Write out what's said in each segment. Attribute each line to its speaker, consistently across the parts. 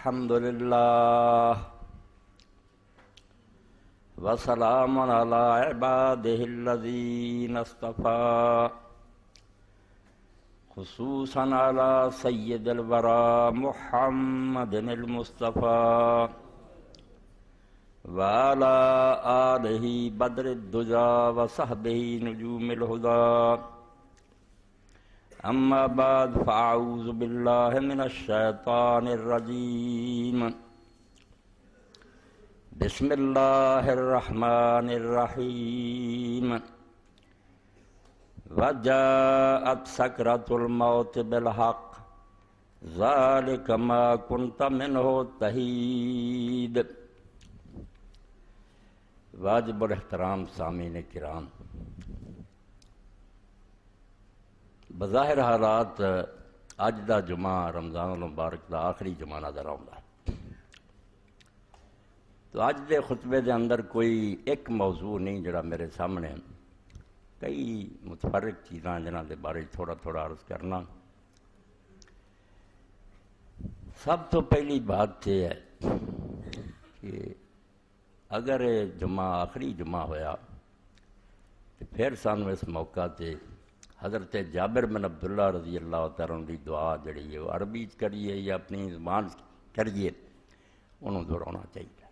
Speaker 1: الحمد لله وسلام على عباده الذين اصطفى خصوصا على سيد الورى محمد المصطفى وعلى آله بدر الدجى وصحبه نجوم الهدى اما بعد فاعوذ بالله من الشیطان الرجیم بسم اللہ الرحمن الرحیم وجاءت سکرۃ الموت بالحق ذلک ما كنت منه تحید۔ واجب الاحترام سامعین کرام، بظاہر حالات اج دا جمعہ رمضان المبارک دا آخری جمعہ نظر آؤں، تو اج دے خطبے دے اندر کوئی ایک موضوع نہیں جڑا میرے سامنے، کئی متفرق چیزاں جنہاں دے بارے تھوڑا تھوڑا عرض کرنا۔ سب تو پہلی بات یہ ہے کہ اگر جمعہ آخری جمعہ ہویا تو پھر سانو اس موقع تے حضرت جابر بن عبداللہ رضی اللہ تعالیٰ عنہ دی دعا جڑی ہے وہ عربی کریے یا اپنی زبان کریے، انہوں دہرانا چاہیے۔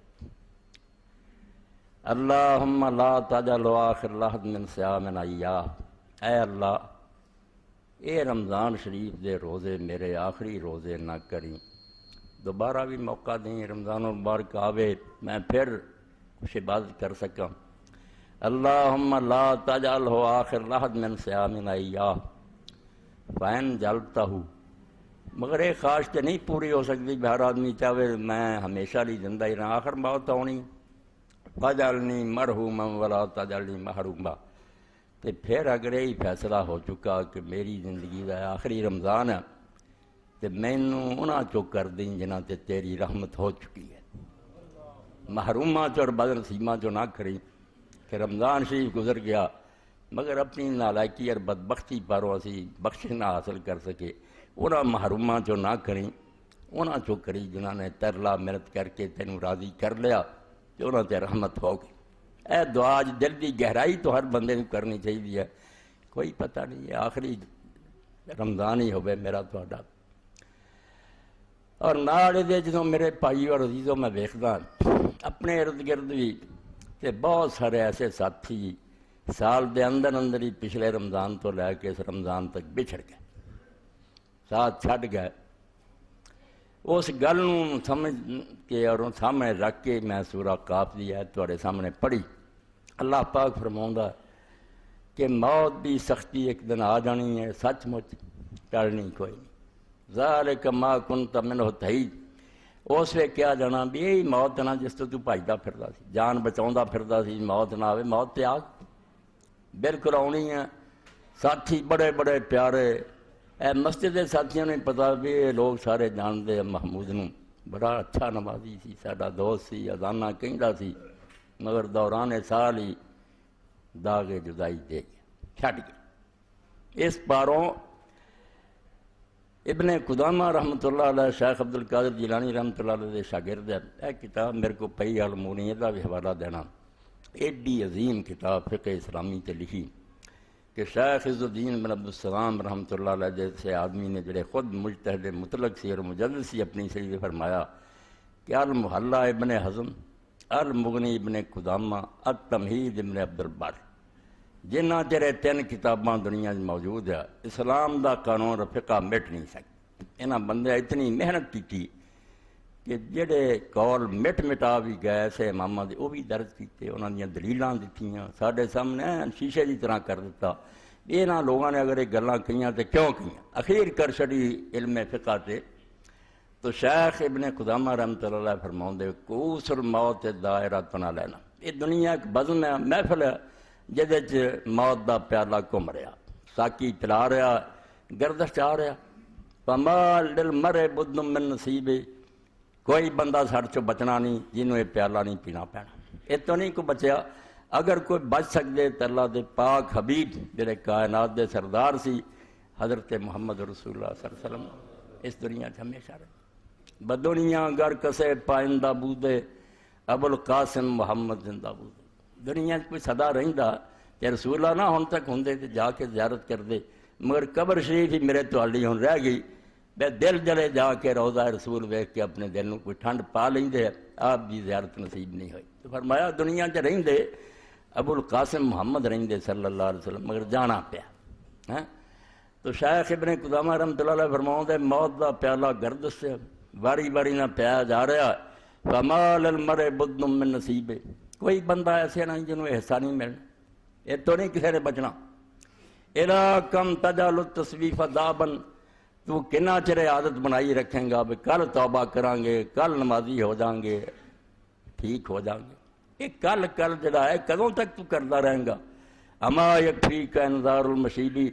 Speaker 1: اللہم لا تجعل آخر لحظ من صیامنا ایاہ، اے اللہ اے رمضان شریف دے روزے میرے آخری روزے نہ کریں، دوبارہ بھی موقع دیں رمضان المبارک آوے میں پھر کچھ عبادت کر سکاں۔ اللہم لا تجعلہ آخر لحظ من صیامنا ایاہ فإن جعلتہ، مگر ایک خواہش تو نہیں پوری ہو سکتی کہ ہر آدمی چاہے میں ہمیشہ لی زندہ ہی رہا، آخر موت ہونی، فاجعلنی مرحوما ولا تجعلنی محروما۔ تو پھر اگر یہی فیصلہ ہو چکا کہ میری زندگی کا آخری رمضان ہے تو مینوں انہاں چو کر دیں جنہاں تے تیری رحمت ہو چکی ہے، محروما چو اور بدنصیباں چو نہ کریں کہ رمضان شریف گزر گیا مگر اپنی نالائکی اور بدبختی پاروں اسی بخشش نہ حاصل کر سکے، انہاں محروماں چو نہ کریں، انہاں چو کری جنہاں نے ترلا محنت کر کے تینوں راضی کر لیا کہ انہاں تے رحمت ہوگی۔ اے دعا دل دی گہرائی تو ہر بندے کو کرنی چاہیے، کوئی پتہ نہیں ہے آخری رمضان ہی ہوئے میرا تہاڈا۔ اور نال دے جدوں میرے بھائی اور عزیزوں میں ویکھدا اپنے ارد گرد بھی تے بہت سارے ایسے ساتھی سال دے اندر اندر ہی پچھلے رمضان تو لے کے اس رمضان تک بچھڑ گئے، ساتھ چھڈ گئے۔ اس گل نوں سمجھ کے اور سامنے رکھ کے میں سورہ قاف دی آیت تواڈے سامنے پڑھی۔ اللہ پاک فرماوندا کہ موت دی سختی ایک دن آ جانی ہے، سچ مچ ٹلنی کوئی نہیں۔ ذالک ما کنت منہ تحید، اس وے کیا جانا بھی یہی موت نہ جس تو بھجدا پھردا سی، جان بچاؤندا پھردا سی، موت نہ آوے، موت تے آ بالکل آنی ہے۔ ساتھی بڑے بڑے پیارے، اے مسجد دے ساتھیوں نے پتا بھی یہ لوگ سارے جانتے ہیں محمود نوں، بڑا اچھا نمازی سی، ساڈا دوست سی، اذاناں کہندا سی، مگر دوران سال ہی داغ جدائی دے گیا، چھڈ گیا۔ اس پاروں ابن قدامہ رحمۃ اللہ علیہ شیخ عبد القادر جیلانی رحمۃ اللہ علیہ دے شاگرد ہے، یہ کتاب میرے کو پئی المونی دا بھی حوالہ دینا، ایڈی عظیم کتاب فقہ اسلامی تے لکھی کہ شیخ عز الدین بن عبدالسلام رحمۃ اللہ علیہ جیسے آدمی نے جڑے خود مجتہد مطلق سی اور مجدد سی اپنی سے فرمایا کہ المحلہ ابن حزم، المغنی ابن قدامہ، التمہید ابن عبد البر، جنہ چرے تین کتاباں دنیا موجود ہے، اسلام دا قانون اور فقہ مٹ نہیں سکتے۔ انہاں بندے اتنی محنت کی کہ جڑے قول مٹ مٹا بھی گئے ایسے اماماں دے وہ بھی درج کیتے، انہاں دیاں دلیلاں دتیاں ساڈے سامنے شیشے دی طرح کر دیتا۔ انہاں لوگاں نے اگر یہ گلاں کیاں تے کیوں کیاں، اخیر کر چھڑی علم فقہ تے۔ تو شیخ ابن قدامہ رحمۃ اللہ علیہ فرماؤندے کوس الموت دائرۃ علینا، یہ دنیا ایک بزم ہے، محفل ہے جہدے چ موت دا پیالہ گھم رہا، ساکی پلا رہا، گردش چاہ رہا، فمال للمرء بد من نصیبہ، کوئی بندہ ساڈے چوں بچنا نہیں جنہوں یہ پیالہ نہیں پینا پینا۔ یہ تو نہیں کوئی بچیا، اگر کوئی بچ سکتے تو اللہ دے پاک حبیب جڑے کائنات دے سردار سی حضرت محمد رسول اللہ صلی اللہ علیہ وسلم اس دنیا ہمیشہ رہے۔ بدنیا گر کسے پائندہ بودے ابو القاسم محمد زندہ بودے۔ دنیا کوئی صدا رہندا تے رسول اللہ نہ ہن تک ہوندے تے جا کے زیارت کردے، مگر قبر شریف ہی میرے تواڈی ہن رہ گئی، بے دل جلے جا کے روضہ رسول ویکھ کے اپنے دل نوں کوئی ٹھنڈ پا لیندے، آپ دی زیارت نصیب نہیں ہوئی۔ تو فرمایا دنیا چ رہندے ابو القاسم محمد رہندے صلی اللہ علیہ وسلم، مگر جانا پیا۔ تو شیخ ابن قدامہ رحمۃ اللہ علیہ فرماؤندے موت دا پیالہ گرد سے واری واری نہ پیا جا رہا، فما للمرء بد من نصیبہ، کوئی بندہ ایسے نہیں جنہوں احسان نہیں ملنا، یہ تو نہیں کسی نے بچنا۔ الا کم تجعل التصویف دابن، تو کنا چرے عادت بنائی رکھیں گا بھی کل توبہ کریں گے، کل نمازی ہو جائیں گے، ٹھیک ہو جائیں گے۔ یہ کل کل جڑا ہے کدوں تک تو کرتا رہیں گا؟ اما یکفیک انذار المشیبی،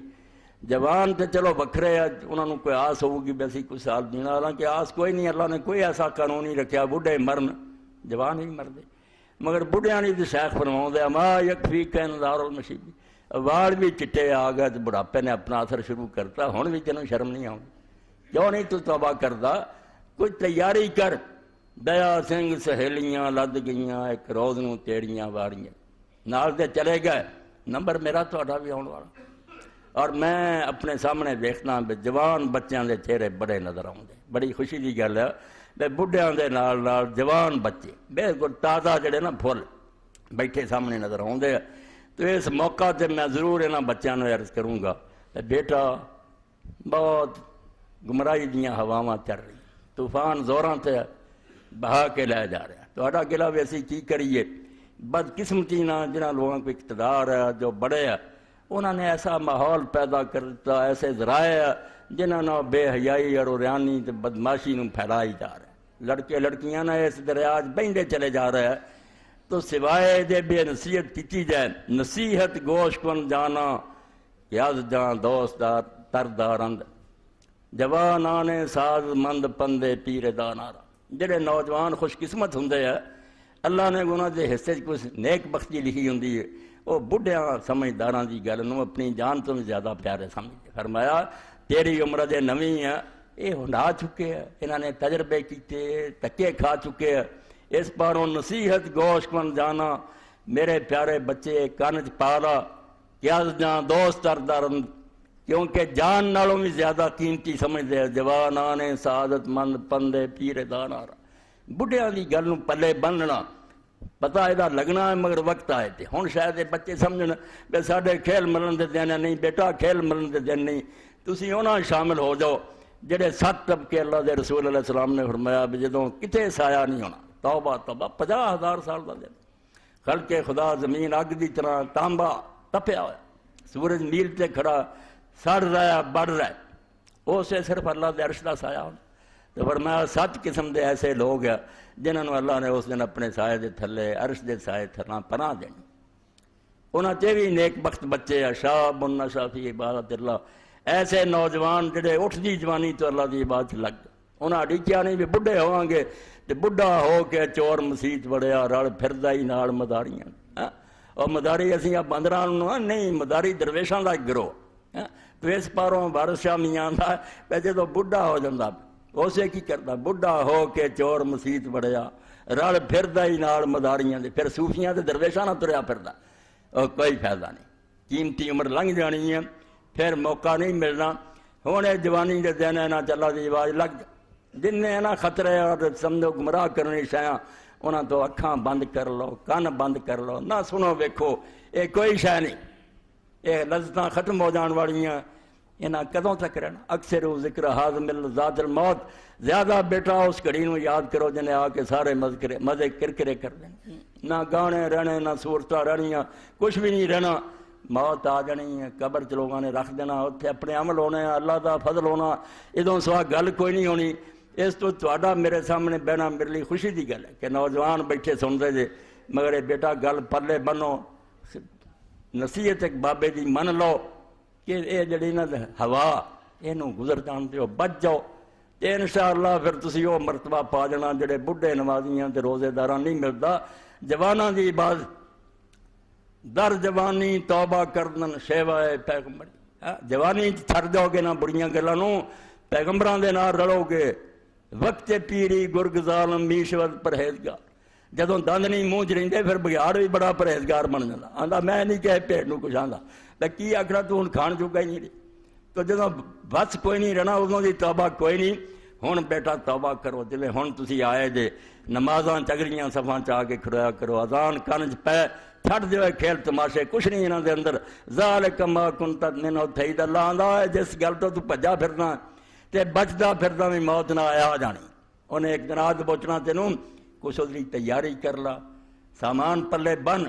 Speaker 1: جوان تے چلو بکھرے ہے، انہوں نے کوئی آس ہوگی بھی اسی کوئی سال دینا، حالانکہ آس کوئی نہیں، اللہ نے کوئی ایسا قانون نہیں رکھا بڈھے مرن، جوان ہی مردے، مگر بڈھیاں نہیں تو شیخ فرماؤں دے اما یکفیک انذار المشیبی، وال بھی چٹے آ گئے تو بڑھاپے نے اپنا اثر شروع کرتا، ہن بھی تینوں شرم نہیں آؤں؟ کیوں نہیں تو توبہ کردا؟ کوئی تیاری کر۔ دیا سنگھ سہیلیاں لد گئیاں، ایک روز نوں تیڑیاں واریاں، نال دے چلے گئے، نمبر میرا تہاڈا بھی آਉਣ والا۔ اور میں اپنے سامنے دیکھنا بھی جوان بچیاں دے چہرے بڑے نظر آؤندے، بڑی خوشی دی گل ہے بھی بڈھیاں دے نال نال جوان بچے بالکل تازہ جڑے نا پھل بیٹھے سامنے نظر آؤندے۔ تو اس موقع تے میں ضرور انہاں بچیاں نوں عرض کروں گا کہ بیٹا بہت گمراہی دیاں ہواواں چل رہی، طوفان زوراں تے بہا کے لے جا رہا، تہاڈا گلا بھی اسی کی کریے؟ بدقسمتی نہ جنہاں لوگوں کو اقتدار ہے، جو بڑے ہیں، انہوں نے ایسا ماحول پیدا کرتا، ایسے ذرائع جنہوں نے بے حیائی اور عریانی تے بدماشی نوں پھیلائی جا رہا ہے، لڑکے لڑکیاں نے اس دریا بہندے چلے جا رہے ہیں۔ تو سوائے دے بے نصیحت کی جائے، نصیحت گوش کن جانا یاد جان دوست دار تردارند، جوانان ساز مند پندے پیر دانارا۔ جڑے نوجوان خوش قسمت ہوندے ہیں، اللہ نے انہاں دے حصے کچھ نیک بختی لکھی ہوندی ہے، وہ بڈھیاں سمجھداراں دی گل نوں اپنی جان تو زیادہ پیارے سمجھتے۔ فرمایا تیری عمر دے نویں ہے، یہ ہنڈا چکے ہیں، انہاں نے تجربے کیتے، تکے کھا چکے ہیں، اس پاروں نصیحت گوش کن جانا، میرے پیارے بچے کانچ پالا کیا جان دوست تردارند، کیونکہ جان نالوں بھی زیادہ قیمتی سمجھتے ہیں جوانان سعادت مند پندے پیر دانارا۔ بڈھیاں دی گل نوں پلے بننا پتہ یہ لگنا ہے، مگر وقت آئے تھے ہن شاید یہ بچے سمجھن بے ساڈے کھیل ملن دے دن نہیں، بیٹا کھیل ملن دے دن نہیں، تسی انہاں شامل ہو جاؤ جڑے 7 طبقے اللہ دے رسول علیہ السلام نے فرمایا بھی جدوں کتے سایہ نہیں ہونا، توبہ توبہ 50,000 سال دا دن، خلق خدا زمین اگ دی طرح تانبا تپیا ہوا، سورج میل تے کھڑا سڑ رہا ہے، بڑھ رہا ہے، اسے صرف اللہ دے عرش دا سایہ ہونا۔ تو فرمایا 7 قسم دے ایسے لوگ ہیں جنہوں نے اللہ نے اس دن اپنے سائے دے تھلے عرش دے سائے تھلے پناہ دینی، انہاں تے بھی نیک بخت بچے ہیں، شاب نشا فی عبادت اللہ، ایسے نوجوان جڑے اٹھ دی جوانی تو اللہ دی عبادت لگ گئے، انہاں ڈیکیا نہیں بھی بڈھے ہوواں گے تے بڈھا ہو کے چور مسیت وڑیا رل پھردا ہی نال مداریاں، اور مداری اسی بندراں نہیں، مداری درویشاں دا گروہ۔ تو اس پاروں وارث شاہ میاں دا جدوں بڈھا ہو جاندا اسے کی کرتا، بڈھا ہو کے چور مسیت وڑیا رل پھردا ہی نال مداریاں دے، پھر صوفیاں تے درویشاں نہ تریا پھردا، اور کوئی فائدہ نہیں، قیمتی عمر لنگھ جانی ہے، پھر موقع نہیں ملنا۔ ہن جوانی دے دن نہ چلا دی آواز لگ جن نے نا خطرے اور سمجھو گمراہ کرنی شیاں انہاں تو اکھاں بند کر لو، کان بند کر لو، نہ سنو ویکھو، یہ کوئی شے نہیں، یہ لذتاں ختم ہو جان والیاں، انہاں کدوں تک رہنا۔ اکثر ذکر حاضم ذات الموت، زیادہ بیٹا اس گھڑی نو یاد کرو جنہیں آ کے سارے مزے کرکرے کر دیں، نہ گانے رہنے نہ صورتاں رہنیاں، کچھ بھی نہیں رہنا، موت آ جانی ہے، قبر چ لوگوں نے رکھ دینا، اتنے اپنے عمل ہونے، اللہ دا فضل ہونا، ادوں سوا گل کوئی نہیں ہونی۔ اس تو تہاڈا میرے سامنے بہنا میرے لیے خوشی دی گل ہے کہ نوجوان بیٹھے سنتے جے، مگر یہ بیٹا گل پلے بنو، نصیحت ایک بابے دی من لو کہ یہ جڑی نا ہوا یہ گزر جان دیو، بچ جاؤ، تے انشاءاللہ پھر تسی وہ مرتبہ پا جانا جڑے بڈھے نمازیاں تے روزے داراں نہیں ملتا۔ جواناں دی عبادت در جوانی توبہ کردن شیوائے پیغمبر، جوانی چھڑ جاؤ گے نہ بڑیاں گلاں نوں، پیغمبراں دے نال رلو گے، وقت پیری گرگزال میشور پرہیزگار. جدوں دند نہیں منہ چ رہندے پھر بگیاڑ بھی بڑا پرہیزگار بن جاتا. آندا میں نہیں کہ بھیڑ نو کچھ آندا تے کی آکھنا تو ہن کھان جوگا ہی نہیں رہی. تو جدوں بس کوئی نہیں رہنا ادوں دی توبہ کوئی نہیں. ہن بیٹا توبہ کرو جلے ہن تسی آئے جے نمازاں چگڑیاں صفاں چ آ کے کھڑویا کرو. اذان کن چ پے چھڈ دیو کھیل تماشے کچھ نہیں انہاں دے اندر. ذالک ما کنت منہ تھید. اللہ آندا ہے جس گل تو بھجا پھرنا تے بچدا پھردا بھی موت نہ آیا جانی. انہیں ایک دن آج پہنچنا تینوں کچھ ادری تیاری کر لا سامان پلے بن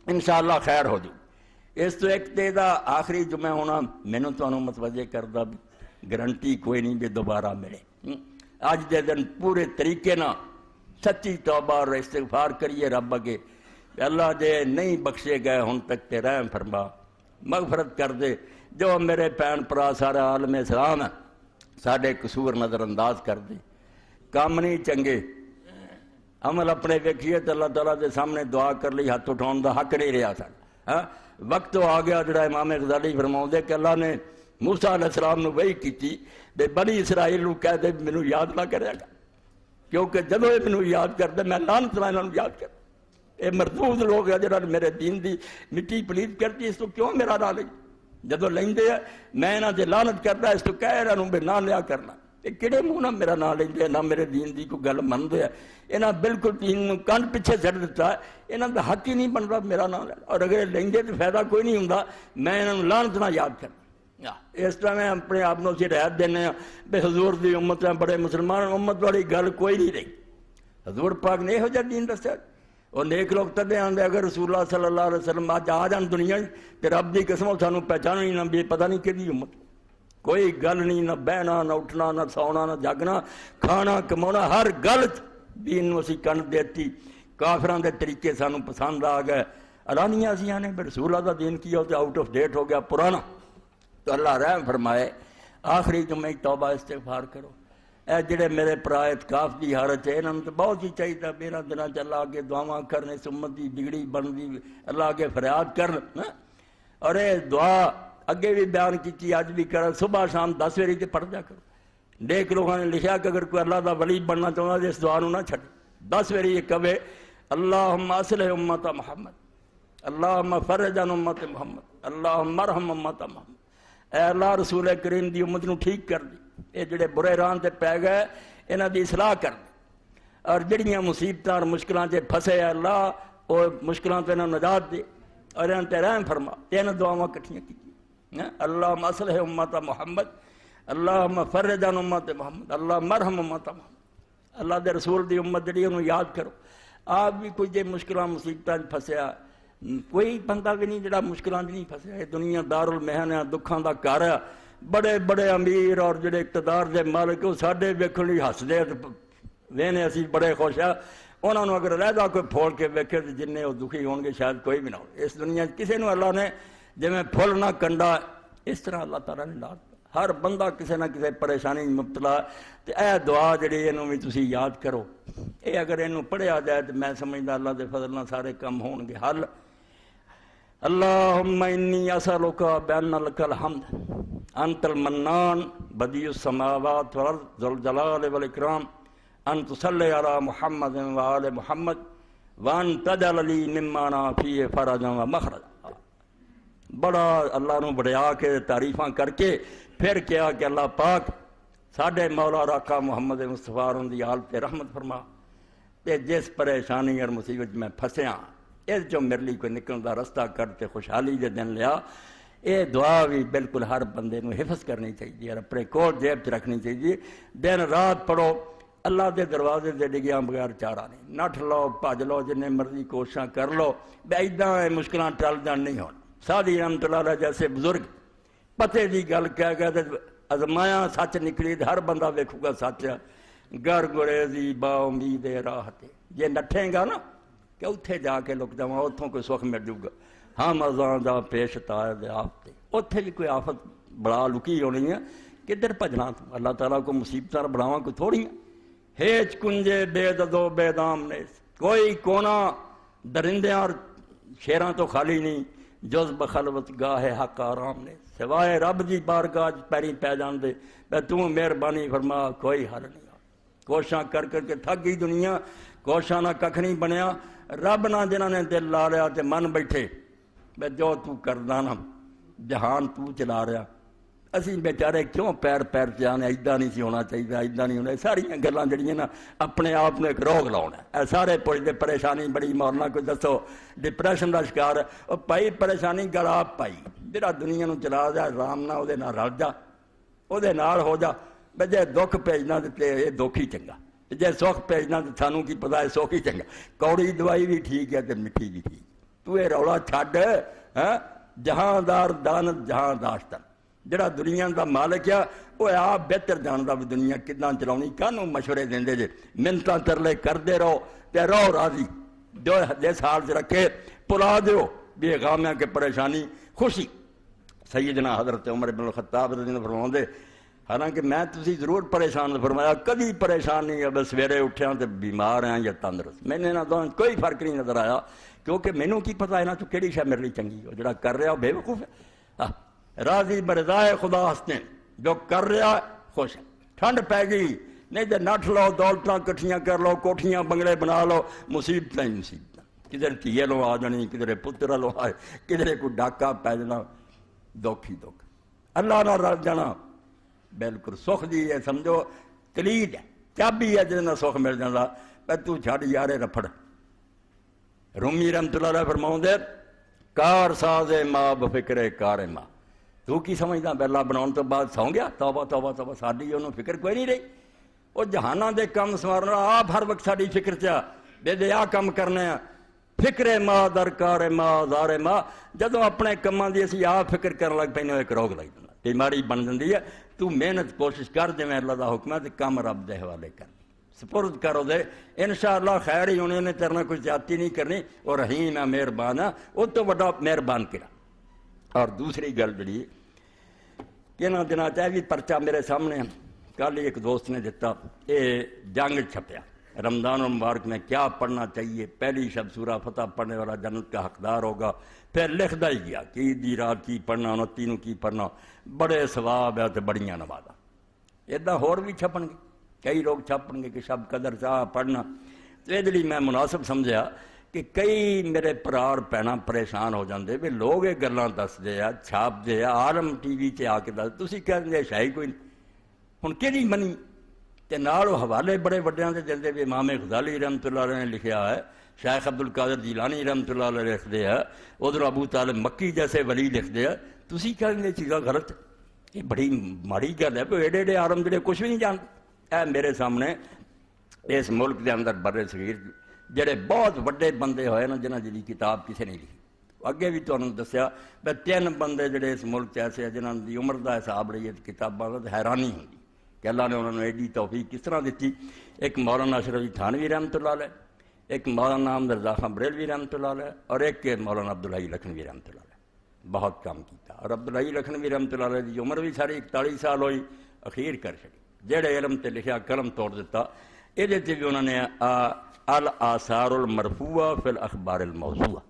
Speaker 1: انشاءاللہ خیر ہو جو. اس تو ایک تے دا آخری جمعہ ہونا مینوں تانوں متوجہ کردا گارنٹی کوئی نہیں بھی دوبارہ ملے. اج دے دن پورے طریقے نہ سچی توبہ اور استغفار کریے رب اگے. اللہ جے نہیں بخشے گئے ہن تک تے رحم فرما مغفرت کر دے. جو میرے بھن بھرا سارا عالم اسلام ہے ساڈے قصور نظر انداز کر دے. کام نہیں چنگے عمل اپنے ویکھیے تو اللہ تعالیٰ دے سامنے دعا کر لی ہاتھ اٹھاؤن دا حق نہیں رہا سا. وقت تو آ گیا جڑا امام غزالی فرماؤں دے کہ اللہ نے موسیٰ علیہ السلام نو وحی کیتی بے بنی اسرائیل نو کہہ دے مینوں یاد نہ کرے گا کیونکہ جدوں یہ مینوں یاد کر دے میں لعنت نال انہاں نوں یاد کر. اے مردود لوگ ہے جڑا میرے دین دی مٹی پلیت کرتی اس تو کیوں میرا نام لئی جدوں لیندے ہے میں انہاں تے لعنت کردا اس تو کہہ رہا ہوں بے نہ لیا کرنا. کہڑے منہ نہ میرا نام لیندے نہ میرے دین دی کوئی گل منتے ہیں. انہاں بالکل دین کن پیچھے چڑھ دیتا ہے. انہاں دا حق ہی نہیں بنتا میرا نام لینا اور اگر لیندے تو فائدہ کوئی نہیں ہوندا. میں انہاں نوں لعنت نہ یاد کرنا. اس طرح میں اپنے آپ نوں ہدایت دینے ہاں بے حضور دی امت ہے بڑے مسلمان امت والی گل کوئی نہیں رہی. حضور پاک نے یہو جہا دین دسیا. اور نیک لوگ تدے آندے اگر رسول اللہ صلی اللہ علیہ وسلم اج آ جان دنیا تے رب دی قسم سانوں پہچان ہی نہ بھی پتہ نہیں کہڑی امت. کوئی گل نہیں نہ بہنا نہ اٹھنا نہ سونا نہ جاگنا کھانا کمانا ہر گل دین نو اسی کن دیتی. کافراں دے طریقے سانوں پسند آ گئے. علانیہ اسی نے رسول اللہ دا دین کیا تو آؤٹ آف ڈیٹ ہو گیا پرانا. تو اللہ رحم فرمائے آخری جمعہ توبہ استغفار کرو. اے جڑے میرے پرا اعتکاف دی حالت ہے انہاں تو بہت ہی چاہیے میرا دنوں چ اللہ کے دعاواں کرنے امت دی بگڑی بنتی اللہ کے فریاد کرن. اور اے دعا اگے بھی بیان کی اج بھی کر صبح شام 10 واری تے پڑھ جا کرو. نیک لوگوں نے لکھا کہ اگر کوئی اللہ دا ولی بننا چاہتا ہے اس دعا نو نہ چھڈے 10 واری یہ کہے اللہم اصلح امت محمد اللہم فرج عن امت محمد اللہم ارحم امت محمد. اے اللہ رسول کریم دی امت نو ٹھیک کر دی. اے جڑے برے راہ تے پی گئے انہاں دی اصلاح کر دی. اور جڑیاں مصیبتاں اور مشکلاں تے پھسے اللہ او مشکلاں تے انہاں نجات دے اور انہاں تے رحم فرما. تین دعاواں کٹھیاں کی اللہم اصلح امت محمد اللہم فرج عن امت محمد اللہم ارحم امت محمد. اللہ دے رسول دی امت جڑی انہوں یاد کرو. آپ بھی کوئی جے مشکلاں مصیبتاں پھسیا کوئی بندہ بھی نہیں جڑا مشکلاں نہیں پھسیا. یہ دنیا دار المحن ہے دکھاں دا گھر ہے. بڑے بڑے امیر اور جڑے اقتدار دے مالک وہ ساڈے ویکھن لئی ہسدے وینے اسی بڑے خوش ہیں. انہاں نوں اگر رہدا کوئی پھول کے ویکھے تے جننے وہ دکھی ہون گے شاید کوئی بھی نہ ہو. اس دنیا کسے نوں اللہ نے جویں پھل نہ کنڈا اس طرح اللہ تعالیٰ نے لا ہر بندہ کسی نہ کسی پریشانی مبتلا. تے اے دعا جڑی اینوں بھی تسی یاد کرو. اے اگر اینوں پڑھیا جائے تو میں سمجھدا اللہ دے فضل نال سارے کم ہون گے حل. اللہم انی اسألک بان لک الحمد انت المنان بدیع السماوات والارض ذو الجلال والاکرام ان تصلی علی محمد وآل محمد وان تجعل لی مما نا فیہ فرجا ومخرجا. بڑا اللہ نو بڑھا کے تعریفاں کر کے پھر کیا کہ اللہ پاک ساڈے مولا راکا محمد مصطفیٰ دی حالت رحمت فرما. تے جس پریشانی اور مصیبت میں پھسیاں اس جو میرے لیے کوئی نکلن دا رستہ کر تے خوشحالی دے دن لیا. یہ دعا بھی بالکل ہر بندے نو حفظ کرنی چاہیے اور اپنے کول جیب چ رکھنی چاہیے. دن رات پڑھو. اللہ دے دروازے دے ڈگیاں بغیر چارہ نہیں. نٹھ لو بھج لو جنہیں مرضی کوششاں کر لو ایداں مشکلاں ٹل جان نہیں ہون. سادی رحمت اللہ علیہ جیسے بزرگ پتے دی گل کہہ گئے ازمایا سچ نکلی ہر بندہ ویکھو گا سچ. گر گریزی با امید راہ تے جے نٹھیں گا نا کہ اتھے جا کے لک جاواں اتھوں کوئی سکھ مل جاؤ گا. ہم ازاں دا پیش تائے دے آفتے اتھے بھی کوئی آفت بڑا لکی ہونی ہے. کدھر بھجنا تم اللہ تعالیٰ کو مصیبتاں بڑھاواں کوئی تھوڑی ہیں. ہیچ کنجے بے ددو بے دام نے کوئی کونا درندیاں اور شیراں تو خالی نہیں جز بخلوت گاہ حق آرام نے سوائے رب دی بارگاہ پیری پہ جان دے تو مہربانی فرما کوئی حل نہیں. کوششاں کر کر کے تھک گئی دنیا، کوششاں نہ ککھ نہیں بنیا، رب نہ جنہاں نے دل لا لیا تے من بیٹھے بے جو تو کردا نا جہان تو چلا رہا، اسی بیچارے کیوں پیر پیر چاہنے ایدہ نہیں سی ہونا چاہیے، ایدہ نہیں ہونا، ساریاں گلاں جڑیاں نا اپنے آپ نے ایک روگ لاؤنا ہے۔ سارے پوچھتے پریشانی بڑی مولانا کوئی دسو ڈپریشن کا شکار ہے، اور پائی پریشانی گل آپ پائی جہاں دنیا نو چلا دیا آرام نہ وہ رل جا وہ ہو جا بے جے دکھ بھیجنا تو یہ دکھ ہی چنگا، جے سکھ بھیجنا تو سانوں کی پتا ہے سکھ ہی چنگا، کوڑی دوائی بھی ٹھیک ہے تو میٹھی بھی ٹھیک، تو یہ رولا چھڈ جہاندار دانت جہاں داشتن، جڑا دنیا دا مالک ہے وہ آپ بہتر جاندا بھی دنیا کداں چلاونی، کانوں مشورے دیندے جے منتاں ترلے کردے رہو تے رہو راضی، جو جس حال سے رکھے پلا دیو بھی غامیاں کے پریشانی خوشی۔ سیدنا حضرت عمر بن الخطاب رضی اللہ عنہ فرماندے حالانکہ میں تسی ضرور پریشان، فرمایا کدی پریشان نہیں ہے، بس سویرے اٹھیاں تے بیمار ہیں یا تندرست، میں نے نہ دونوں کوئی فرق نہیں نظر آیا، کیونکہ مینوں کی پتہ ہے نا تو کیڑی شے میرے لیے چنگی ہے، جڑا کر رہا وہ بے وقوف ہے، راضی برضائے خدا ہستے جو کر رہا ہے خوش ہے، ٹھنڈ پی گئی نہیں تو نٹھ لو دولتاں کٹھیاں کر لو کوٹھیاں بنگلے بنا لو، مصیبتیں ہی مصیبتیں، کدھر تھیے لو آ جانی، کدھر پتر لو آئے، کدھر کوئی ڈاکہ پی جانا، دکھ ہی دکھ، اللہ نہ رل جانا بالکل سکھ دی ہے، سمجھو کلید ہے چابی ہے جس نہ سکھ مل جانا، پر تو چھڑ یارے رفڑ۔ رومی رحمت اللہ علیہ فرماؤں دے کار ساز ماں بفکر کار ماں، تو کی سمجھدا بیلا بناؤن تو بعد سو گیا، توبہ توبہ توبہ، ساڈی انہوں فکر کوئی نہیں رہی، وہ جہاناں دے کام سوارنا آپ ہر وقت ساڈی فکر چا بے دے آ کام کرنے ہیں، فکر ماں درکار ماں زار ماں، جدوں اپنے کماں دی اسی آپ فکر کرن لگ پینے ایک روگ لگ جانا، بیماری بن جاندی ہے، تو محنت کوشش کر جے میں اللہ دا حکم ہے تے کام رب دے حوالے کر سپرد کرو دے، انشاءاللہ خیر ہی ہونے، انہیں تیرنا کوئی زیادتی نہیں کرنی، اور رحیم ہے مہربان ہے، وہ تو بڑا مہربان کرا۔ اور دوسری گل جڑی کہنا دینا چاہے بھی پرچہ میرے سامنے کل ایک دوست نے دیتا، یہ جنگ چھپیا رمضان المبارک میں کیا پڑھنا چاہیے، پہلی شب سورہ فتح پڑھنے والا جنت کا حقدار ہوگا، پھر لکھدا ہی گیا کہ دی رات کی پڑھنا، 29 کی پڑھنا، بڑے ثواب ہے تے بڑیاں نمازاں، ادھا ہور بھی چھپن گے، کئی لوگ چھپن گے کہ شب قدر چاہ پڑھنا، یہ جڑی میں مناسب سمجھا کہ کئی میرے پرار پینا پریشان ہو جاندے بھی لوگ یہ گلاں دس دے آ چھاپ دے آ عالم ٹی وی تے آ کے دس تسی کہہ دے شاہی کوئی ہن کیڑی منی تے نال حوالے بڑے وڈیاں دے دیندے بھی امام غزالی رحمۃ اللہ علیہ نے لکھیا ہے، شیخ عبد القادر جیلانی رحمۃ اللہ علیہ لکھ دے ہے، ادھر ابو طالب مکی جیسے ولی لکھ دے ہے، تسی کہہ دے چیزاں غلط، یہ بڑی ماڑی گل ہے، کوئی ایڈے ایڈے عالم جڑے کچھ بھی نہیں جانتے، اے میرے سامنے اس ملک دے اندر بر صغیر جڑے بہت وڈے بندے ہوئے نا جنہاں جی کتاب کسی نہیں لکھی، اگے بھی تمہیں دسیا بے 3 بندے جڑے اس ملک ایسے ہیں جنہاں دی عمر دا حساب رہی ہے کتاباں دا، حیرانی ہوندی کہ اللہ نے انہوں نے ایڈی توفیق کس طرح دیتی۔ ایک مولانا اشرف علی تھانوی رحمۃ اللہ علیہ، ایک مولانا احمد رضا خان بریلوی رحمۃ اللہ علیہ، اور ایک مولانا عبدالحی لکھنوی رحمۃ اللہ علیہ، بہت کام کیتا، اور عبدالحی لکھنوی رحمۃ اللہ علیہ دی عمر بھی ساری 41 سال ہوئی، اخیر کر چڑی، جڑے علم تے لکھیا قلم توڑ دیتا، یہ تے بھی انہوں نے الآثار المرفوعہ فی الاخبار الموضوعہ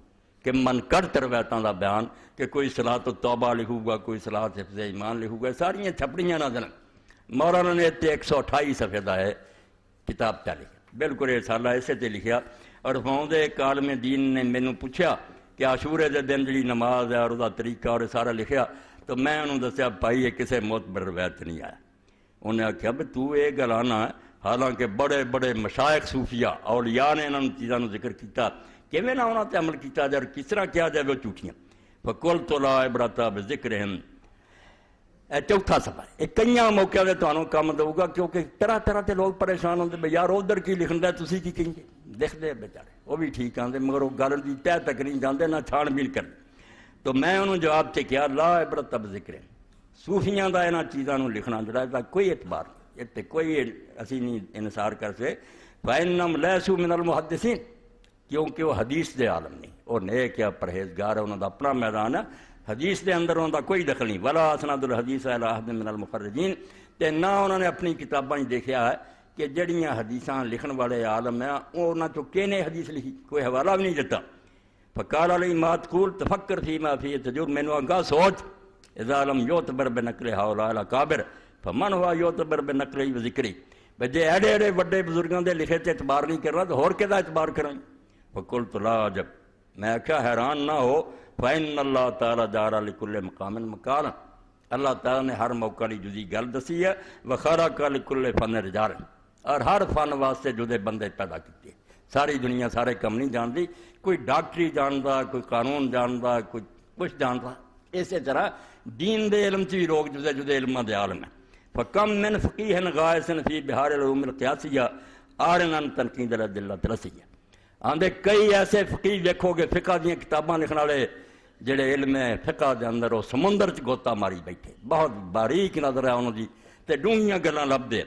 Speaker 1: کہ منکرت روایتاں دا بیان، کہ کوئی صلاۃ التوبہ لکھو گا، کوئی صلاۃ حفظ ایمان لکھو گا، ساریاں چھپڑیاں نہ دن، مولانا نے 128 صفحے دا ہے کتاب پہ لکھا، بالکل یہ سالہ اسے تے لکھیا، اور فوند ایک عالم دین نے مینوں پوچھا کہ عاشورے دے دن جڑی نماز ہے اور دا طریقہ اور سارا لکھیا، تو میں انہوں دسیا بھائی یہ کسے معتبر روایت نہیں آیا، انہیں آخیا بھی تو یہ گل آنا ہے، حالانکہ بڑے بڑے مشائخ صوفیاء اولیاء نے انہوں چیزوں نے ذکر کیتا، کیویں نہ انہوں تے عمل کیتا جائے اور کس طرح کیا جائے وہ جھوٹیاں، فقلت لا عبرۃ بذکرہم، اے چوتھا سفر یہ کئی موقع دے تمہیں کام دوں گا، کیونکہ طرح طرح کے لوگ پریشان ہوتے بھائی یار ادھر کی لکھنا تسی کی کہیں گے، لکھتے بیچارے وہ بھی ٹھیک آتے مگر وہ گل کی تہ تک نہیں جانتے نہ چھان بین کر، تو میں انہوں جواب سے کیا لا عبرۃ بذکر، صوفیاں دا انہاں چیزاں لکھنا جڑا ہے کوئی اعتبار نہیں، کوئی اسی نہیں انحصار کر سے، فإنہم لیسوا من المحدثین، کیونکہ وہ حدیث دے عالم نہیں، اور نیک یا پرہیزگار ہے، انہوں دا اپنا میدان ہے، حدیث دے اندر انہوں دا کوئی دخل نہیں، ولا اسناد الحدیث الی احد من المخرجین، تے نہ انہوں نے اپنی کتاباں دیکھا ہے کہ جڑیاں حدیثاں لکھن والے عالم ہیں انہاں چوں کہنے حدیث لکھی، کوئی حوالہ بھی نہیں دیتا، فقال علی ما تقول تفکر فیما فیہ تجور، مینوں آگاہ سوچ، اذا لم یعتبر بنقل ہؤلاء الاکابر فمن ہوا یعتبر بنقلہ و ذکری، بھئی جے ایڈے ایڈے وڈے بزرگاں دے لکھے تے اعتبار نہیں کرنا تو ہور کدا اعتبار کریں؟ فقلت لا عجب، میں کیا حیران نہ ہو، فإن اللہ تعالیٰ جعل لکل مقام مکانا، اللہ تعالیٰ نے ہر موقع لی جدی گل دسی ہے، وخلق لکل فن رجال، اور ہر فن واسطے جدے بندے پیدا کیتے۔ ساری دنیا سارے کم نہیں جانتی، کوئی ڈاکٹری جانتا، کوئی قانون جانتا، کوئی کچھ جانتا، اسی طرح دین دے علم چ بھی لوگ جدے جدے علماں دے عالم ہیں۔ فکم من فقیہ غائص فی بحار العلوم القیاسیہ عارضا عن تنقید الادلہ الرسیہ، آندے کئی ایسے فقیہ دیکھو گے فقہ دیاں کتاباں لکھن والے جڑے علم فقہ دے اندر وہ سمندر چ گوتا ماری بیٹھے، بہت باریک نظر ہے انہوں دی تے ڈونگیاں گلاں لبدے،